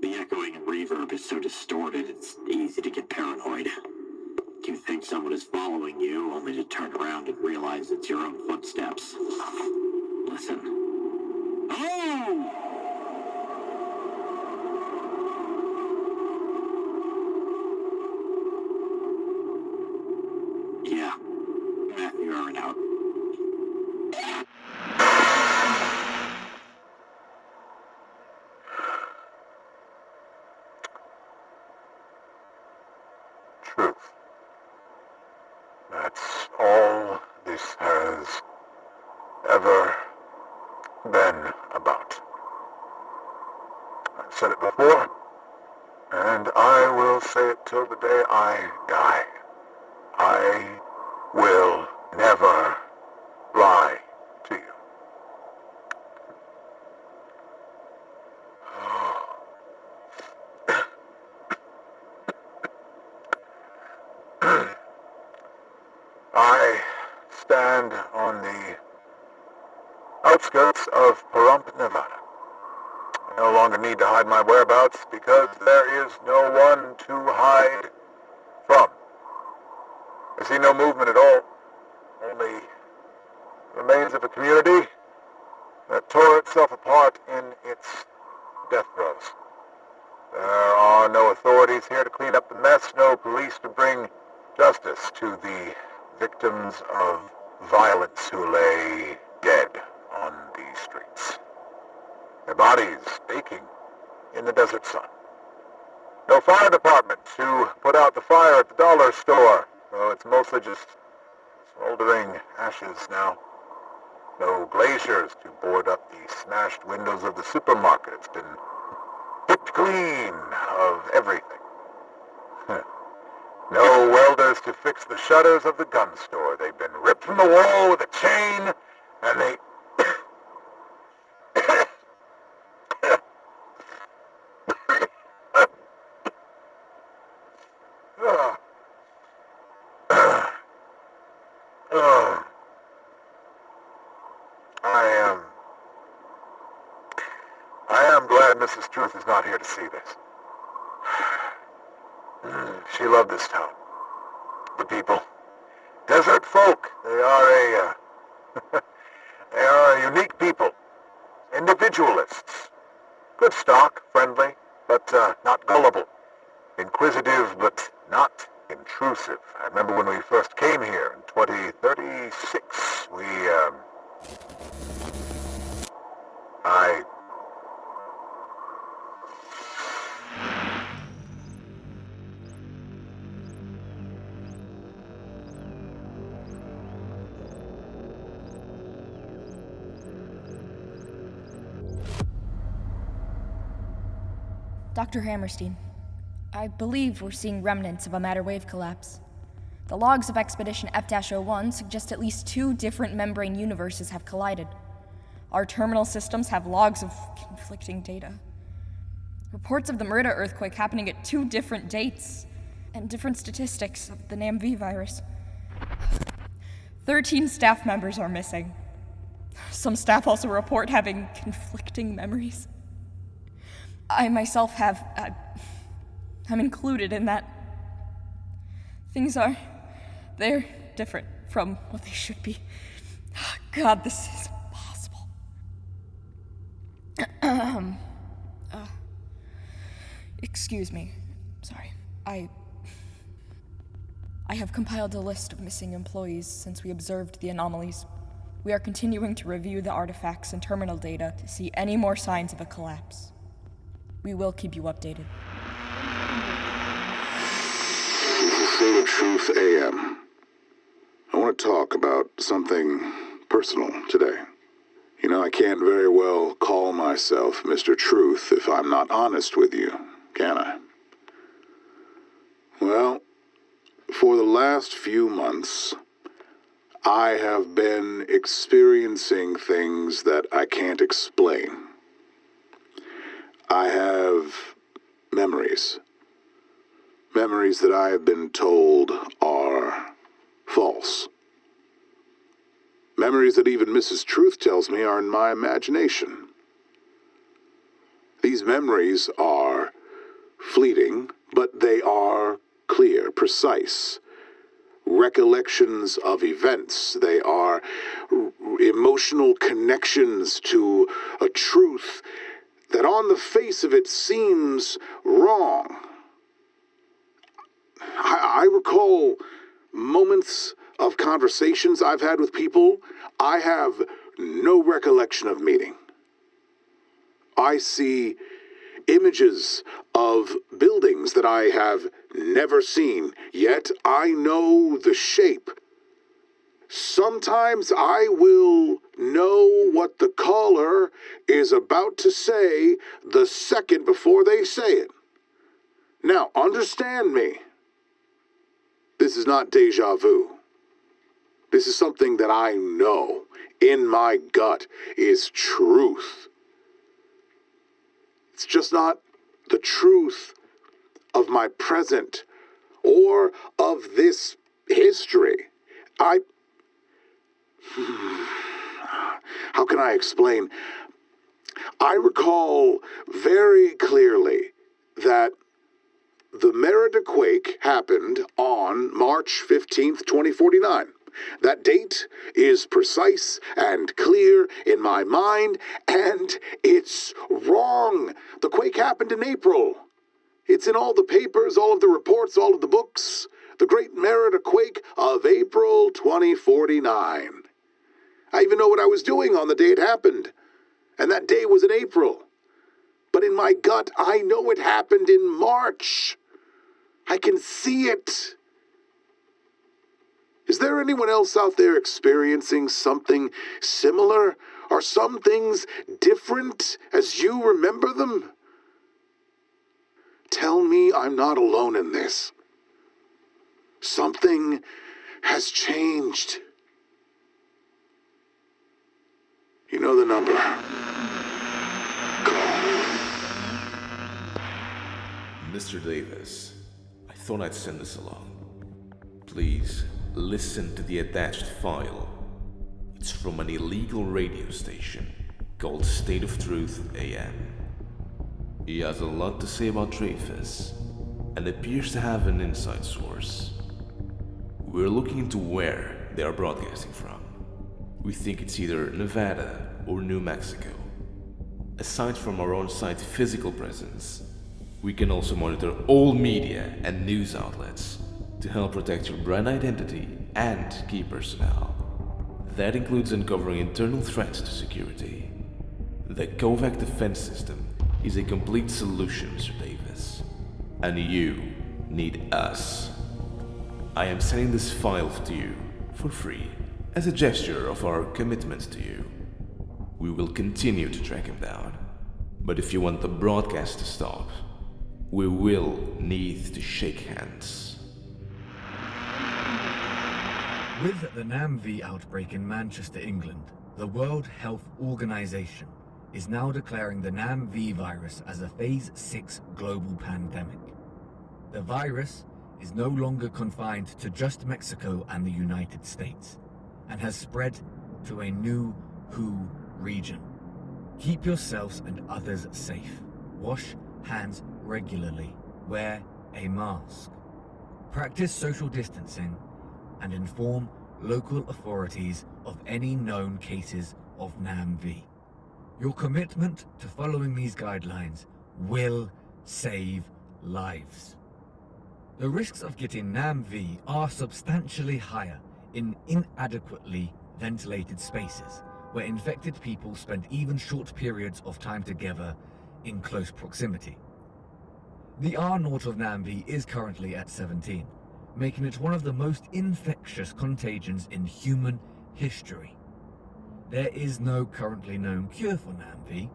The echoing and reverb is so distorted, it's easy to get paranoid. You think someone is following you, only to turn around and realize it's your own footsteps. Listen. Hello! Yeah. Matthew Aaron out. Truth. That's all this has ever been about. I've said it before, and I will say it till the day I die. I will never lie to you. I stand on the outskirts of Pahrump, Nevada. I no longer need to hide my whereabouts because there is no one to hide from. I see no movement at all, only remains of a community that tore itself apart in its death throes. There are no authorities here to clean up the mess, no police to bring justice to the victims of violence who lay dead on these streets. Their bodies baking in the desert sun. No fire department to put out the fire at the dollar store, so it's mostly just smoldering ashes now. No glaciers to board up the smashed windows of the supermarket. It's been picked clean of everything. No welders to fix the shutters of the gun store. They've been ripped from the wall with a chain, and they... I am glad Mrs. Truth is not here to see this. She loved this town. The people. Desert folk. They are they are a unique people. Individualists. Good stock, friendly, but not gullible. Inquisitive, but not intrusive. I remember when we first came here in 2036, Dr. Hammerstein, I believe we're seeing remnants of a matter wave collapse. The logs of Expedition F-01 suggest at least 2 different membrane universes have collided. Our terminal systems have logs of conflicting data. Reports of the Merida earthquake happening at 2 different dates, and different statistics of the NAMV virus. 13 staff members are missing. Some staff also report having conflicting memories. I myself have... I'm included in that. Things are... they're different from what they should be. God, this is impossible. Excuse me. Sorry. I have compiled a list of missing employees since we observed the anomalies. We are continuing to review the artifacts and terminal data to see any more signs of a collapse. We will keep you updated. This is State of Truth AM. I want to talk about something personal today. You know, I can't very well call myself Mr. Truth if I'm not honest with you, can I? Well, for the last few months, I have been experiencing things that I can't explain. I have memories. Memories that I have been told are false. Memories that even Mrs. Truth tells me are in my imagination. These memories are fleeting, but they are clear, precise. Recollections of events. They are emotional connections to a truth that on the face of it seems wrong. I recall moments of conversations I've had with people I have no recollection of meeting. I see images of buildings that I have never seen, yet I know the shape. Sometimes I will know what the caller is about to say the second before they say it. Now, understand me. This is not deja vu. This is something that I know in my gut is truth. It's just not the truth of my present or of this history. How can I explain? I recall very clearly that the Merida quake happened on March 15th, 2049. That date is precise and clear in my mind, and it's wrong. The quake happened in April. It's in all the papers, all of the reports, all of the books. The Great Merida Quake of April 2049. I even know what I was doing on the day it happened. And that day was in April. But in my gut, I know it happened in March. I can see it. Is there anyone else out there experiencing something similar? Are some things different as you remember them? Tell me I'm not alone in this. Something has changed. You know the number. Mr. Davis, I thought I'd send this along. Please, listen to the attached file. It's from an illegal radio station called State of Truth AM. He has a lot to say about Dreyfus, and appears to have an inside source. We're looking into where they are broadcasting from. We think it's either Nevada or New Mexico. Aside from our on-site physical presence, we can also monitor all media and news outlets to help protect your brand identity and key personnel. That includes uncovering internal threats to security. The Kovac defense system is a complete solution, Mr. Davis. And you need us. I am sending this file to you for free as a gesture of our commitment to you. We will continue to track him down. But if you want the broadcast to stop, we will need to shake hands. With the NAMV outbreak in Manchester, England, the World Health Organization is now declaring the NAMV virus as a Phase 6 global pandemic. The virus is no longer confined to just Mexico and the United States, and has spread to a new WHO region. Keep yourselves and others safe. Wash hands regularly. Wear a mask. Practice social distancing and inform local authorities of any known cases of NAMV. Your commitment to following these guidelines will save lives. The risks of getting NAMV are substantially higher in inadequately ventilated spaces, where infected people spend even short periods of time together in close proximity. The R0 of NAMV is currently at 17, making it one of the most infectious contagions in human history. There is no currently known cure for NAMV,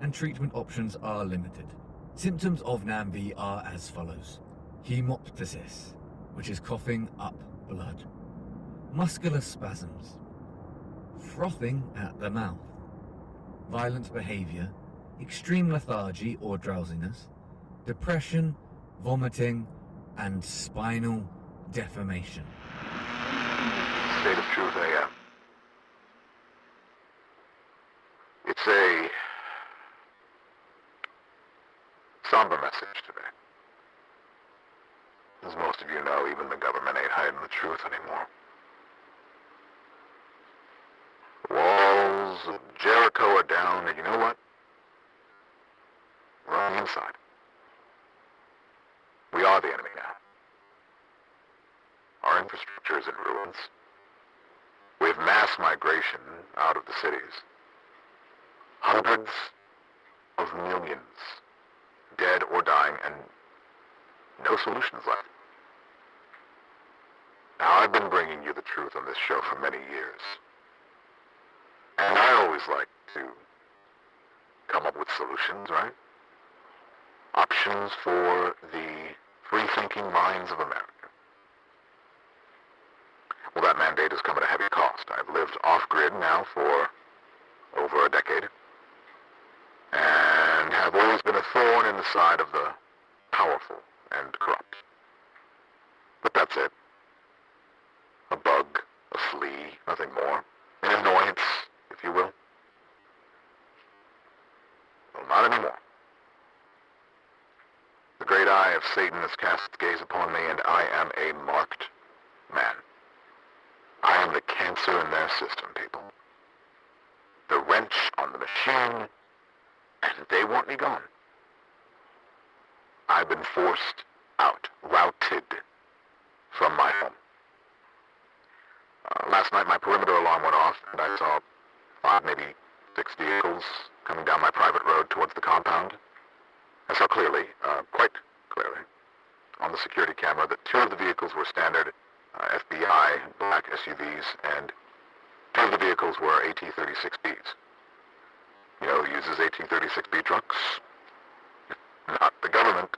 and treatment options are limited. Symptoms of NAMV are as follows: hemoptysis, which is coughing up blood, muscular spasms, frothing at the mouth, violent behavior, extreme lethargy or drowsiness, depression, vomiting, and spinal deformation. State of Truth AM. It's a somber message today. As most of you know, even the government ain't hiding the truth anymore. The walls of Jericho are down, and you know what? We're on the inside. We are the enemy now. Our infrastructure is in ruins. We have mass migration out of the cities. Hundreds of millions dead or dying, and no solutions left. Now, I've been bringing you the truth on this show for many years. And I always like to come up with solutions, right? Options for the free-thinking minds of America. Well, that mandate has come at a heavy cost. I've lived off-grid now for over a decade, and have always been a thorn in the side of the powerful and corrupt. But that's it. A bug, a flea, nothing more. An annoyance, if you will. Well, not anymore. The great eye of Satan has cast its gaze upon me, and I am a marked man. I am the cancer in their system, people. The wrench on the machine, and they want me gone. I've been forced out, routed from my home. Last night my perimeter alarm went off, and I saw 5, maybe 6 vehicles coming down my private road towards the compound. I saw clearly, quite clearly, on the security camera that 2 of the vehicles were standard FBI black SUVs, and 2 of the vehicles were AT-36Bs. You know who uses AT-36B trucks? Not the government.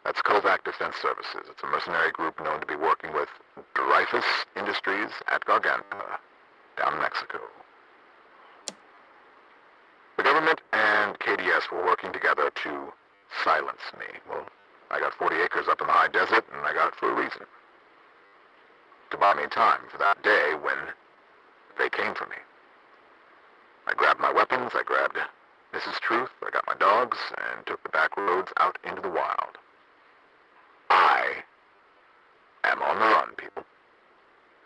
That's Kovac Defense Services. It's a mercenary group known to be working with Dreyfus Industries at Garganta, down in Mexico. The government and KDS were working together to silence me. Well, I got 40 acres up in the high desert, and I got it for a reason. To buy me time for that day when they came for me. I grabbed my weapons, I grabbed Mrs. Truth, I got my dogs, and took the back roads out into the wild. I am on the run, people.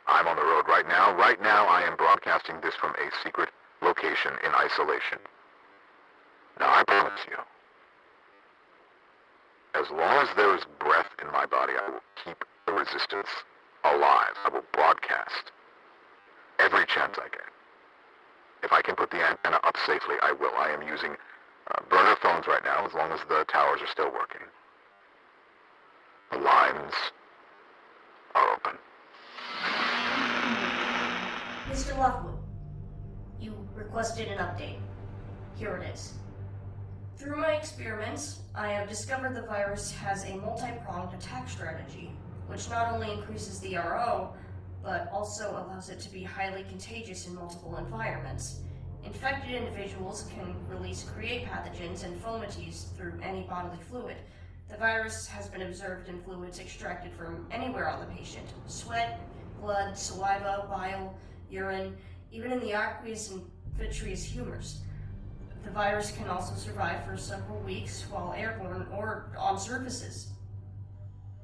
I'm on the road right now. Right now, I am broadcasting this from a secret location in isolation. Now, I promise you, as long as there is breath in my body, I will keep the resistance alive. I will broadcast every chance I get. If I can put the antenna up safely, I will. I am using burner phones right now, as long as the towers are still working. The lines are open. Mr. Lockwood, you requested an update. Here it is. Through my experiments, I have discovered the virus has a multi-pronged attack strategy, which not only increases the RO, but also allows it to be highly contagious in multiple environments. Infected individuals can create pathogens and fomites through any bodily fluid. The virus has been observed in fluids extracted from anywhere on the patient: sweat, blood, saliva, bile, urine, even in the aqueous and vitreous humors. The virus can also survive for several weeks while airborne or on surfaces.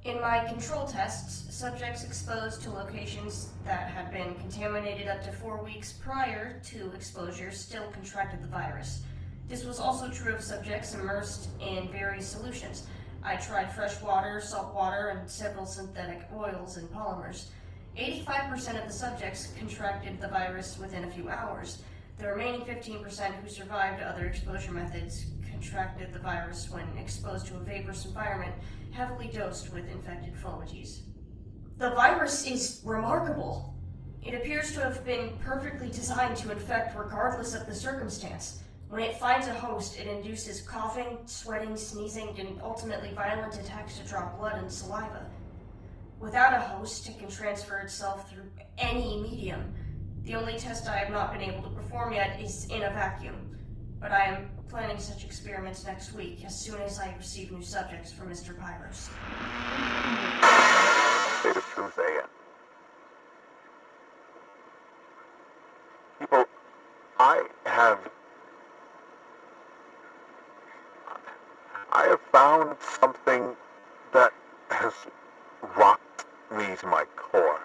In my control tests, subjects exposed to locations that had been contaminated up to 4 weeks prior to exposure still contracted the virus. This was also true of subjects immersed in various solutions. I tried fresh water, salt water, and several synthetic oils and polymers. 85% of the subjects contracted the virus within a few hours. The remaining 15% who survived other exposure methods contracted the virus when exposed to a vaporous environment heavily dosed with infected flowage. The virus is remarkable. It appears to have been perfectly designed to infect regardless of the circumstance. When it finds a host, it induces coughing, sweating, sneezing, and ultimately violent attacks to draw blood and saliva. Without a host, it can transfer itself through any medium. The only test I have not been able to perform yet is in a vacuum, but I am planning such experiments next week as soon as I receive new subjects from Mr. Pyros. State of Truth AM. People, I have found something that has rocked me to my core.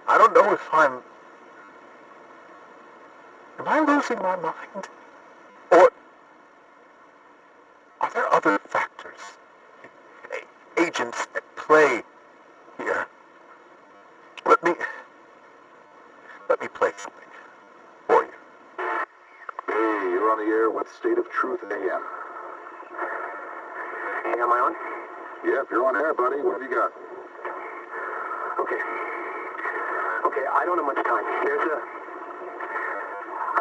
I don't know if am I losing my mind? Or are there other factors, agents at play here? Let me play something for you. Hey, you're on the air with State of Truth AM. Hey, am I on? Yep, you're on air, buddy. What have you got? Okay, I don't have much time. I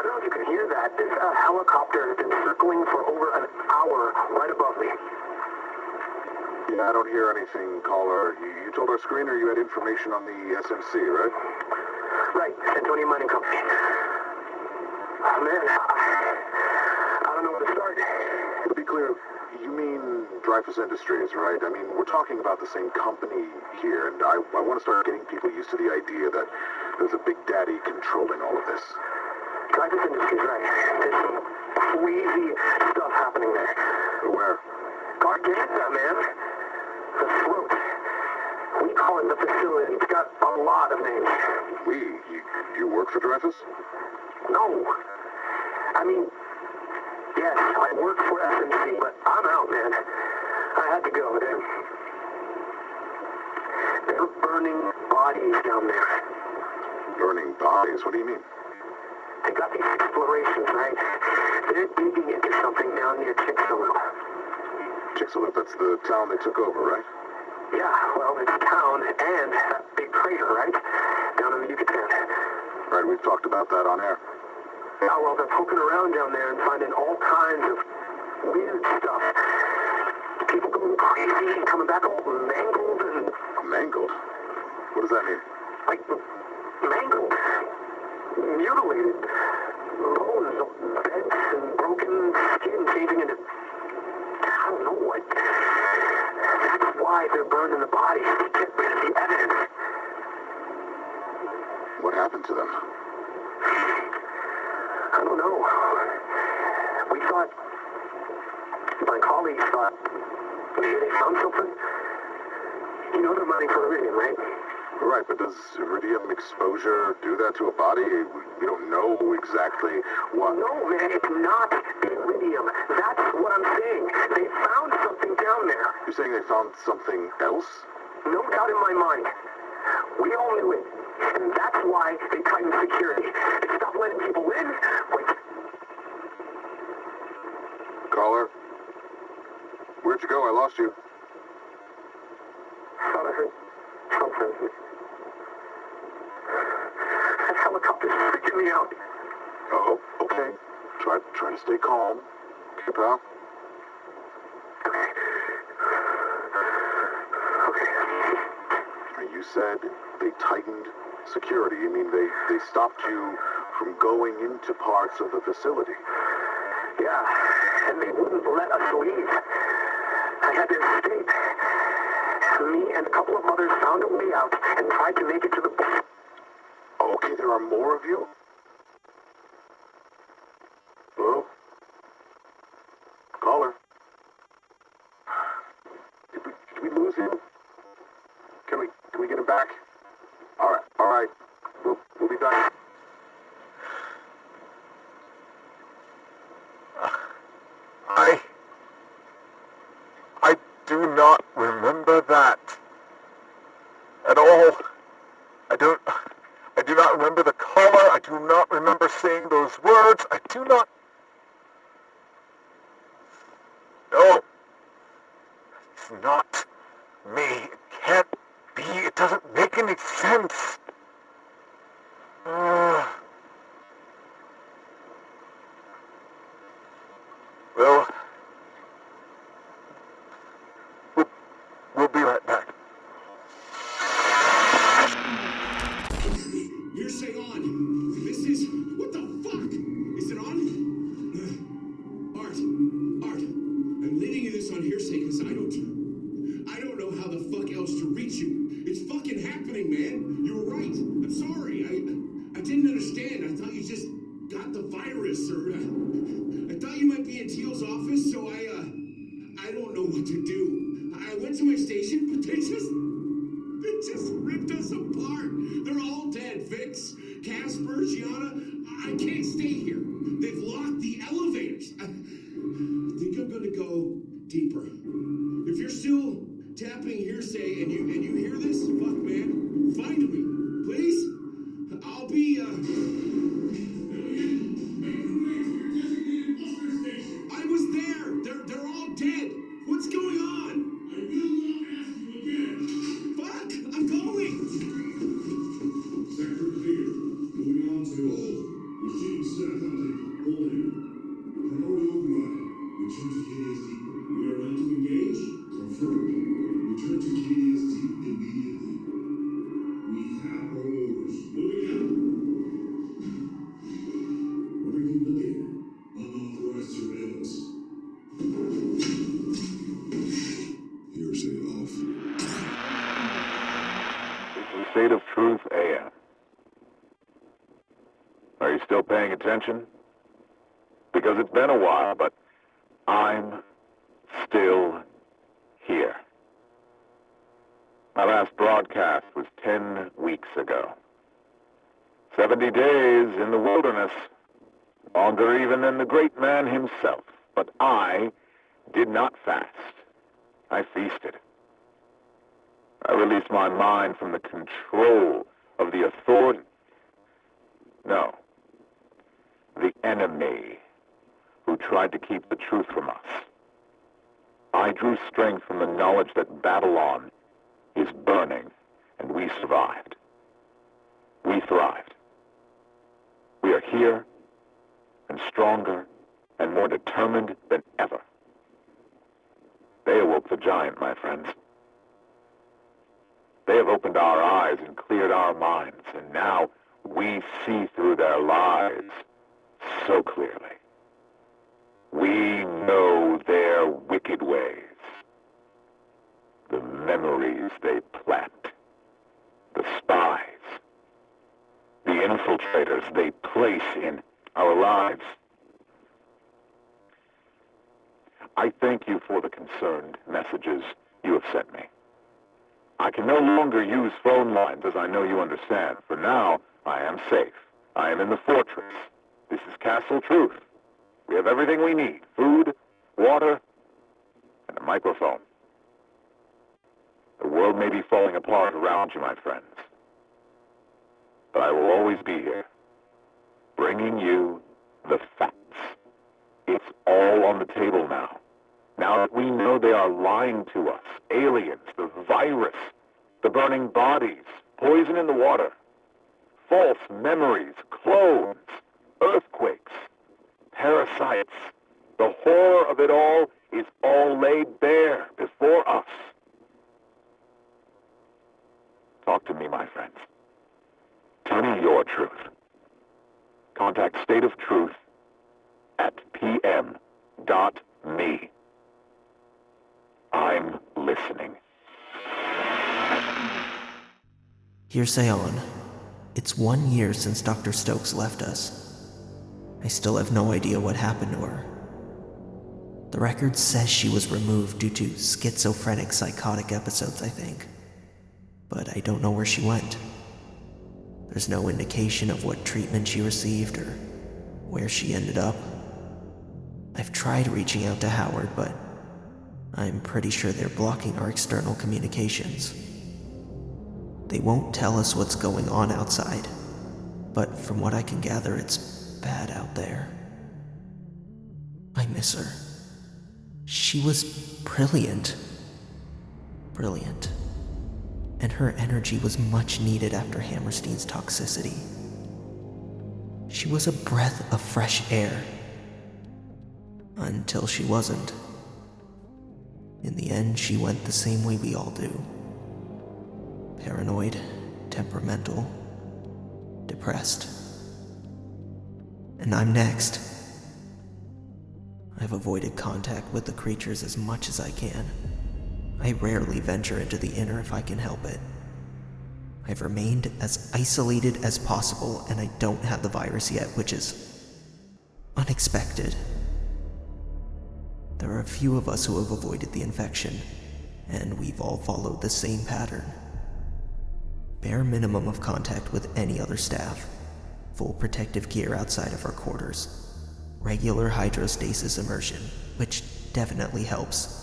don't know if you can hear that. There's a helicopter that's been circling for over an hour right above me. Yeah, I don't hear anything, caller. You told our screener you had information on the SMC, right? Right, Antonio Mining Company. Oh, man, I don't know where to start. To be clear, you mean Dreyfus Industries, right? I mean, we're talking about the same company here, and I want to start getting people used to the idea that there's a big daddy controlling all of this. Dreyfus Industries, right. There's some crazy stuff happening there. Where? Garganta, man. The throat. We call it the facility. It's got a lot of names. You work for Dreyfus? No. I mean, yes, I work for SMC, but I'm out, man. I had to go. They're burning bodies down there. Burning bodies? What do you mean? They got these explorations, right? They're digging into something down near Chicxulub. Chicxulub, that's the town they took over, right? Yeah, well, it's a town and that big crater, right? Down in the Yucatan. Right, we've talked about that on air. Yeah, well, they're poking around down there and finding all kinds of weird stuff. People going crazy and coming back all mangled and... Mangled? What does that mean? Like, mangled. Mutilated. Bones, beds, and broken skin changing into... I don't know what. That's why they're burning the bodies, to get rid of the evidence. What happened to them? I don't know. We thought... My colleagues thought... Maybe they found something. You know they're mining for iridium, right? Right, but does iridium exposure do that to a body? We don't know exactly what... No, man, it's not iridium. That's what I'm saying. They found something down there. You're saying they found something else? No doubt in my mind. We all knew it. And that's why they tightened security. They stopped letting people in. Wait. Caller? Where'd you go? I lost you. I thought I heard something. That helicopter's freaking me out. Oh, okay. Try to stay calm. Okay, pal? Okay. You said they tightened security. You mean they stopped you from going into parts of the facility? Yeah, and they wouldn't let us leave. I had to escape. Me and a couple of others found a way out and tried to make it to the... Okay, there are more of you? him back? Alright. We'll be back. I do not remember that at all. I do not remember the color. I do not remember saying those words. I do not... No. It's not me. It can't be. It doesn't make any sense. Well, we'll be right back. Hearsay on. This is... What the fuck? Is it on? Art. I'm leaving you this on hearsay because I don't know how the fuck else to reach you. It's fucking happening, man. You were right. I'm sorry. I didn't understand. I thought you just got the virus, or I thought you might be in Teal's office, so I don't know what to do. I went to my station, but they just ripped us apart. They're all dead. Vix, Casper, Gianna. I can't stay here. They've locked the elevators. I think I'm gonna go deeper. If you're still tapping hearsay and you hear this, fuck man, find me, please. I'll be I was there. They're all dead. What's going on? I will not ask you again. Fuck! I'm going! Sector clear. Moving on to hold. Machine set hunting. Holding. Priority override. Return to KSD. We are ready to engage. Confirmed. Return to KSD immediately. We have our orders. Moving out. What are you looking at? Unauthorized surveillance. Hearsay off. This is State of Truth AM. Are you still paying attention? Because it's been a while, but I'm still here. My last broadcast was 10 weeks ago. 70 days in the wilderness. Longer even than the great man himself. But I did not fast. I feasted. I released my mind from the control of the authority. No. The enemy who tried to keep the truth from us. I drew strength from the knowledge that Babylon is burning, and we survived. We thrived. We are here, and stronger, and more determined than ever. They awoke the giant, my friends. They have opened our eyes and cleared our minds, and now we see through their lies so clearly. We know their wicked ways, the memories they plant, the spies, the infiltrators they place in our lives. I thank you for the concerned messages you have sent me. I can no longer use phone lines, as I know you understand. For now, I am safe. I am in the fortress. This is Castle Truth. We have everything we need. Food, water, and a microphone. The world may be falling apart around you, my friends. But I will always be here, bringing you the facts. It's all on the table now. Now that we know they are lying to us, aliens, the virus, the burning bodies, poison in the water, false memories, clones, earthquakes, parasites, the horror of it all is all laid bare before us. Talk to me, my friends. Tell me your truth. Contact State of Truth at pm.me. I'm listening. Hearsay on. It's 1 year since Dr. Stokes left us. I still have no idea what happened to her. The record says she was removed due to schizophrenic psychotic episodes, I think. but I don't know where she went. There's no indication of what treatment she received or where she ended up. I've tried reaching out to Howard, but I'm pretty sure they're blocking our external communications. They won't tell us what's going on outside, but from what I can gather, it's bad out there. I miss her. She was brilliant. Brilliant. And her energy was much needed after Hammerstein's toxicity. She was a breath of fresh air. Until she wasn't. In the end, she went the same way we all do. Paranoid, temperamental, depressed. And I'm next. I've avoided contact with the creatures as much as I can. I rarely venture into the inner if I can help it. I've remained as isolated as possible, and I don't have the virus yet, which is unexpected. There are a few of us who have avoided the infection, and we've all followed the same pattern. Bare minimum of contact with any other staff, full protective gear outside of our quarters, regular hydrostasis immersion, which definitely helps,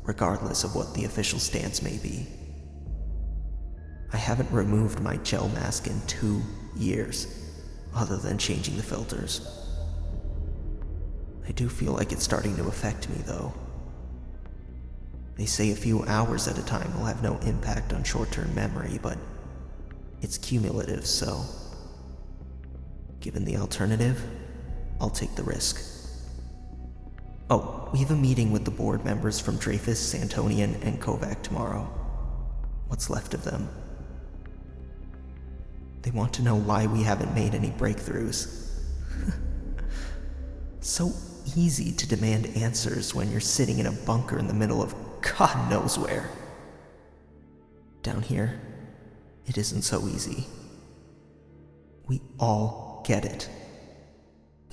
regardless of what the official stance may be. I haven't removed my gel mask in 2 years, other than changing the filters. I do feel like it's starting to affect me, though. They say a few hours at a time will have no impact on short-term memory, but it's cumulative, so given the alternative, I'll take the risk. Oh, we have a meeting with the board members from Dreyfus, Santonian, and Kovac tomorrow. What's left of them. They want to know why we haven't made any breakthroughs. So easy to demand answers when you're sitting in a bunker in the middle of God knows where. Down here, it isn't so easy. We all get it.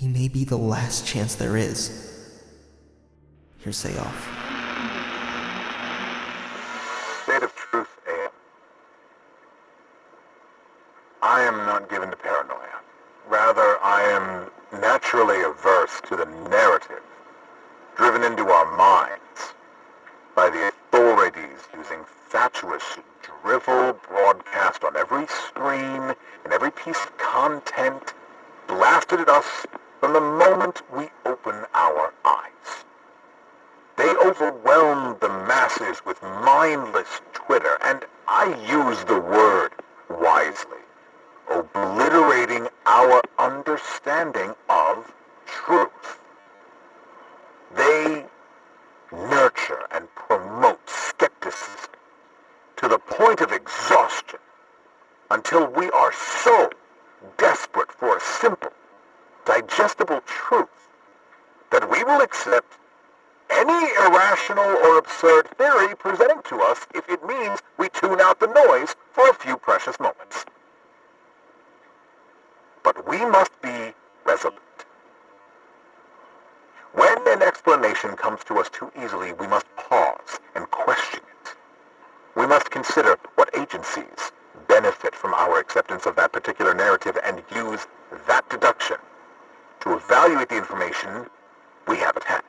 We may be the last chance there is. Hearsay off. State of truth, AM. I am not given to paranoia. Rather, I am naturally averse to the narrative driven into our minds by the authorities using fatuous drivel broadcast on every screen and every piece of content blasted at us from the moment we open our eyes. They overwhelmed the masses with mindless Twitter, and I use the word wisely, obliterating our understanding of truth. They nurture and promote skepticism to the point of exhaustion until we are so desperate for a simple, digestible truth that we will accept any irrational or absurd theory presenting to us if it means we tune out the noise for a few precious moments. But we must be resolute. When an explanation comes to us too easily, we must pause and question it. We must consider what agencies benefit from our acceptance of that particular narrative and use that deduction to evaluate the information we have at hand.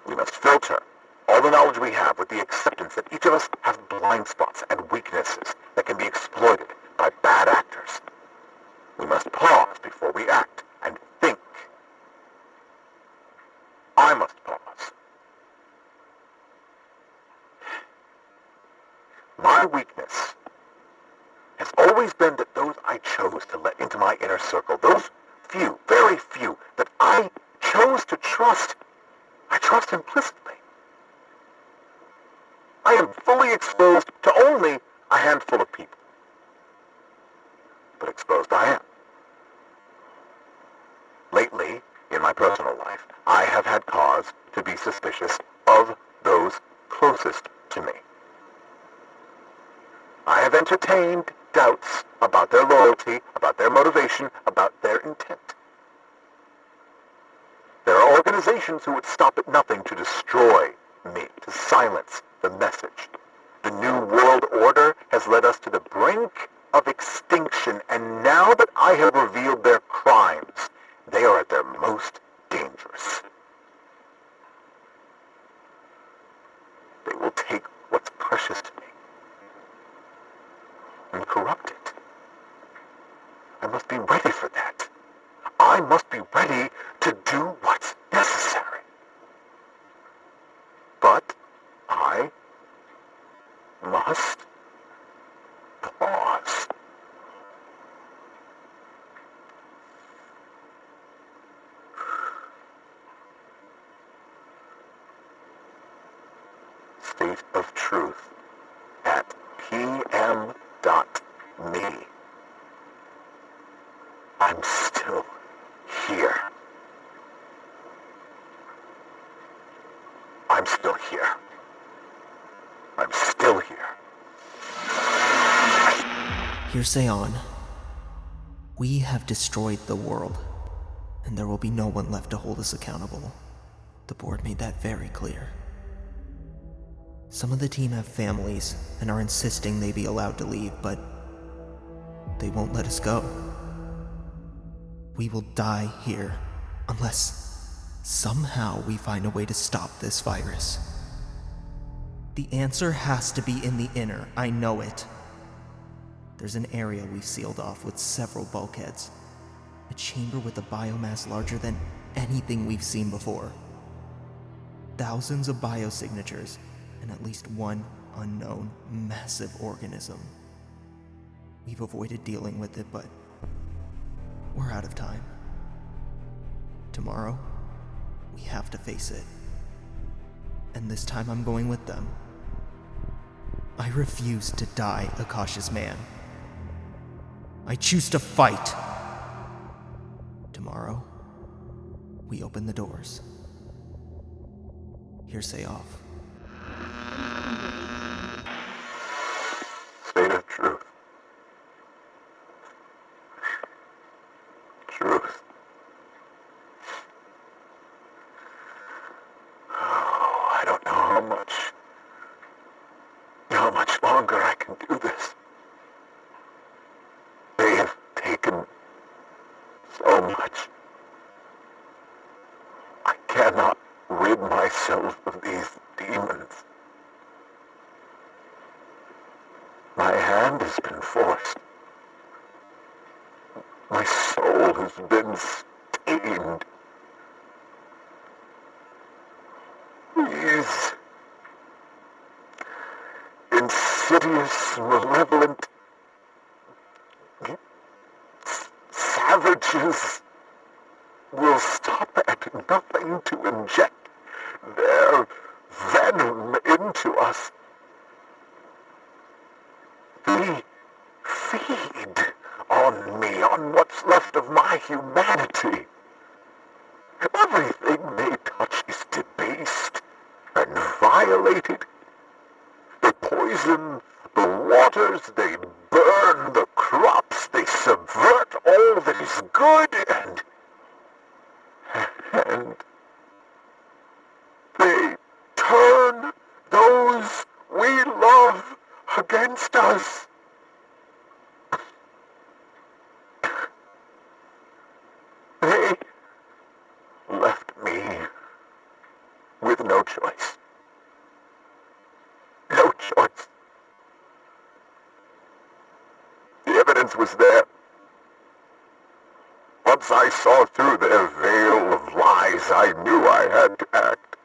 We must filter all the knowledge we have with the acceptance that each of us has blind spots and weaknesses that can be exploited by bad actors. We must pause before we act and think. I must pause. My weakness has always been that those I chose to let into my inner circle, those few, very few, that I chose to trust, I trust implicitly. I am fully exposed to only a handful of people. But exposed I am. Lately, in my personal life, I have had cause to be suspicious of those closest to me. I have entertained doubts about their loyalty, about their motivation, about their intent. There are organizations who would stop at nothing to destroy me, to silence the message. The New World Order has led us to the brink of extinction, and now that I have revealed their crimes, they are at their most dangerous. They will take what's precious to me and corrupt it. I must be ready for that. I must be ready to do what's necessary. But I must pause. State of truth at pm.me. I'm still here. I'm still here. I'm still here. Hearsay on. We have destroyed the world, and there will be no one left to hold us accountable. The board made that very clear. Some of the team have families and are insisting they be allowed to leave, but they won't let us go. We will die here unless somehow we find a way to stop this virus. The answer has to be in the inner, I know it. There's an area we've sealed off with several bulkheads. A chamber with a biomass larger than anything we've seen before. Thousands of biosignatures, and at least one unknown massive organism. We've avoided dealing with it, but we're out of time. Tomorrow, we have to face it. And this time I'm going with them. I refuse to die a cautious man. I choose to fight. Tomorrow, we open the doors. Hearsay off. State of truth. Truth. Oh, I don't know how much longer I can do this. They have taken so much. I cannot rid myself of these demons. My hand has been forced. My soul has been stained. These insidious, malevolent savages will stop at nothing to inject their venom into us. They feed on me, on what's left of my humanity. Everything they touch is debased and violated. They poison the waters, they burn the crops, they subvert all that is good, and they turn those we love against us. They left me with no choice. No choice. The evidence was there. Once I saw through their veil of lies, I knew I had to act.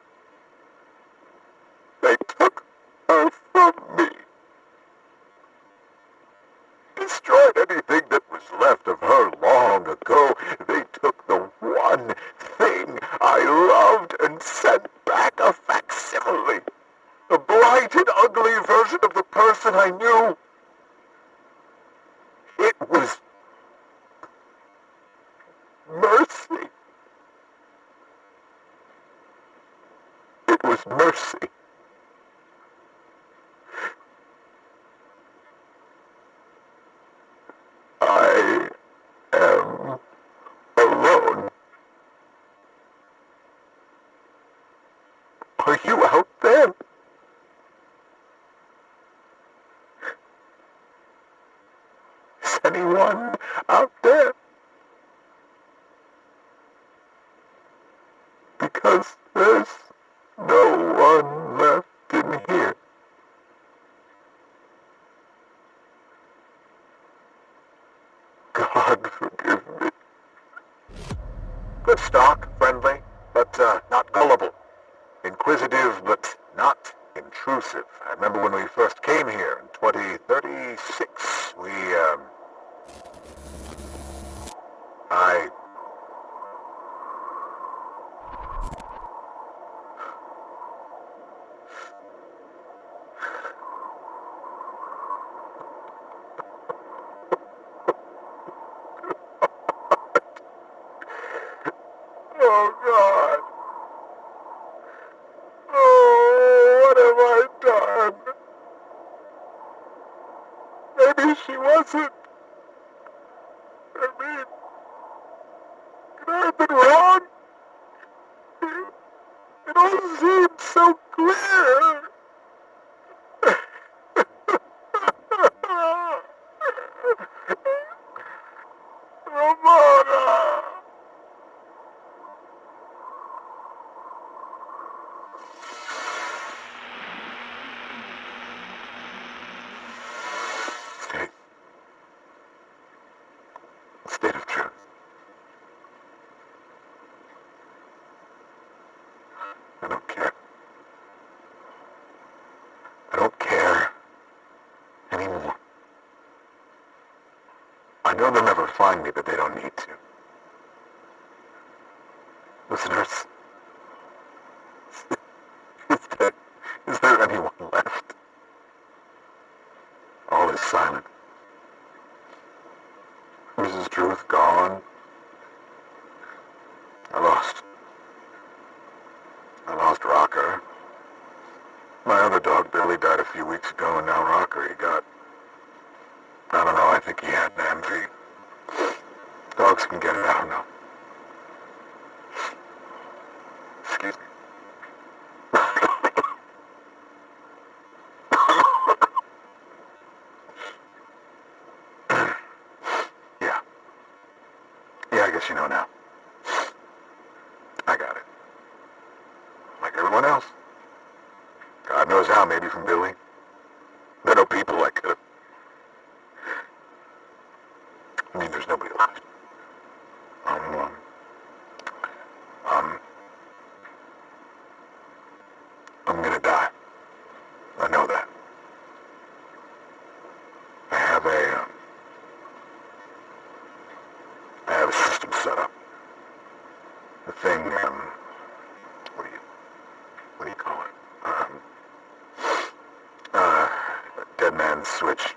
They took her from me. Destroyed anything that was left of her long ago. They took the one thing I loved and sent back a facsimile. A blighted, ugly version of the person I knew. It was mercy. It was mercy. I am alone. Are you out there? anyone out there? Because there's no one left in here. God forgive me. Good stock, friendly, but not gullible. Inquisitive, but not intrusive. I remember when we first came here in 2036, Oh, God. Oh, what have I done? Maybe she wasn't. I mean, could I have been wrong? It all seemed so clear. Ramona! State of truth. I don't care. I don't care anymore. I know they'll never find me, but they don't need to. Listeners, is there anyone left? All is silent. Mrs. Truth gone. I lost Rocker. My other dog, Billy, died a few weeks ago, and now Rocker, I don't know, I think he had an envy. Dogs can get it, I don't know. Excuse me. Yeah, I guess you know now. I got it. Like everyone else. God knows how, maybe from Billy. There are no people I could have. I mean, there's nobody left. I'm gonna die. I know that. I have a system set up. The thing, what do you call it? Dead man's switch.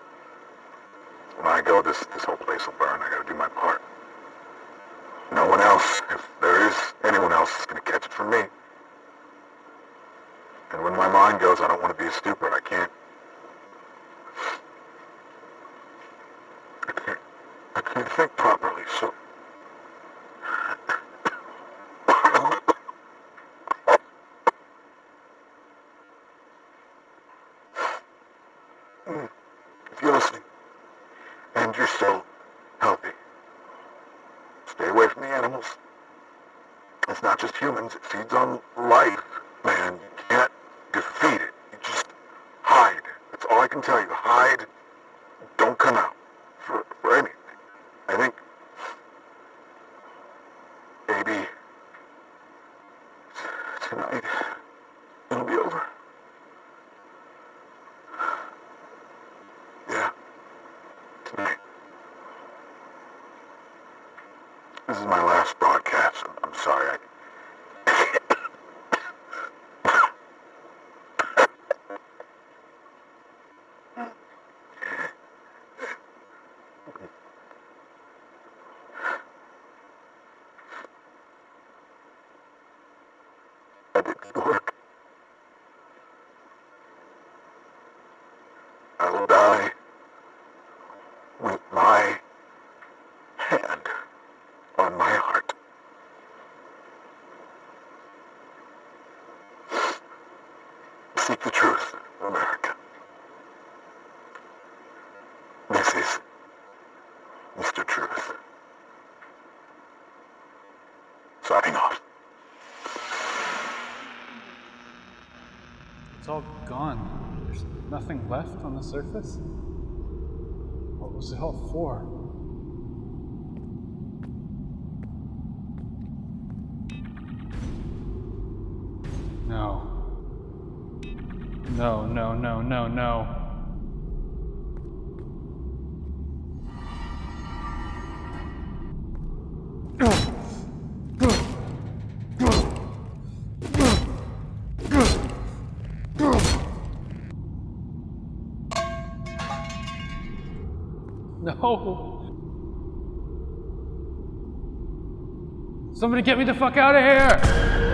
When I go, this whole place will burn. I gotta do my part. No one else, if there is anyone else, is gonna catch it from me. And when my mind goes, I don't want to be a stupid. I can't think properly, so... If you're listening, and you're still healthy, stay away from the animals. It's not just humans, it feeds on life. Man, you can't defeat it. You just hide. That's all I can tell you. Hide. Don't come out for anything. I think maybe tonight it'll be over. Yeah, tonight. This is my last broadcast. I'm sorry. I did good work. I will die with my hand on my heart. Seek the truth, America. This is There's nothing left on the surface? What was it all for? No. No, no, no, no, no. No. Somebody get me the fuck out of here!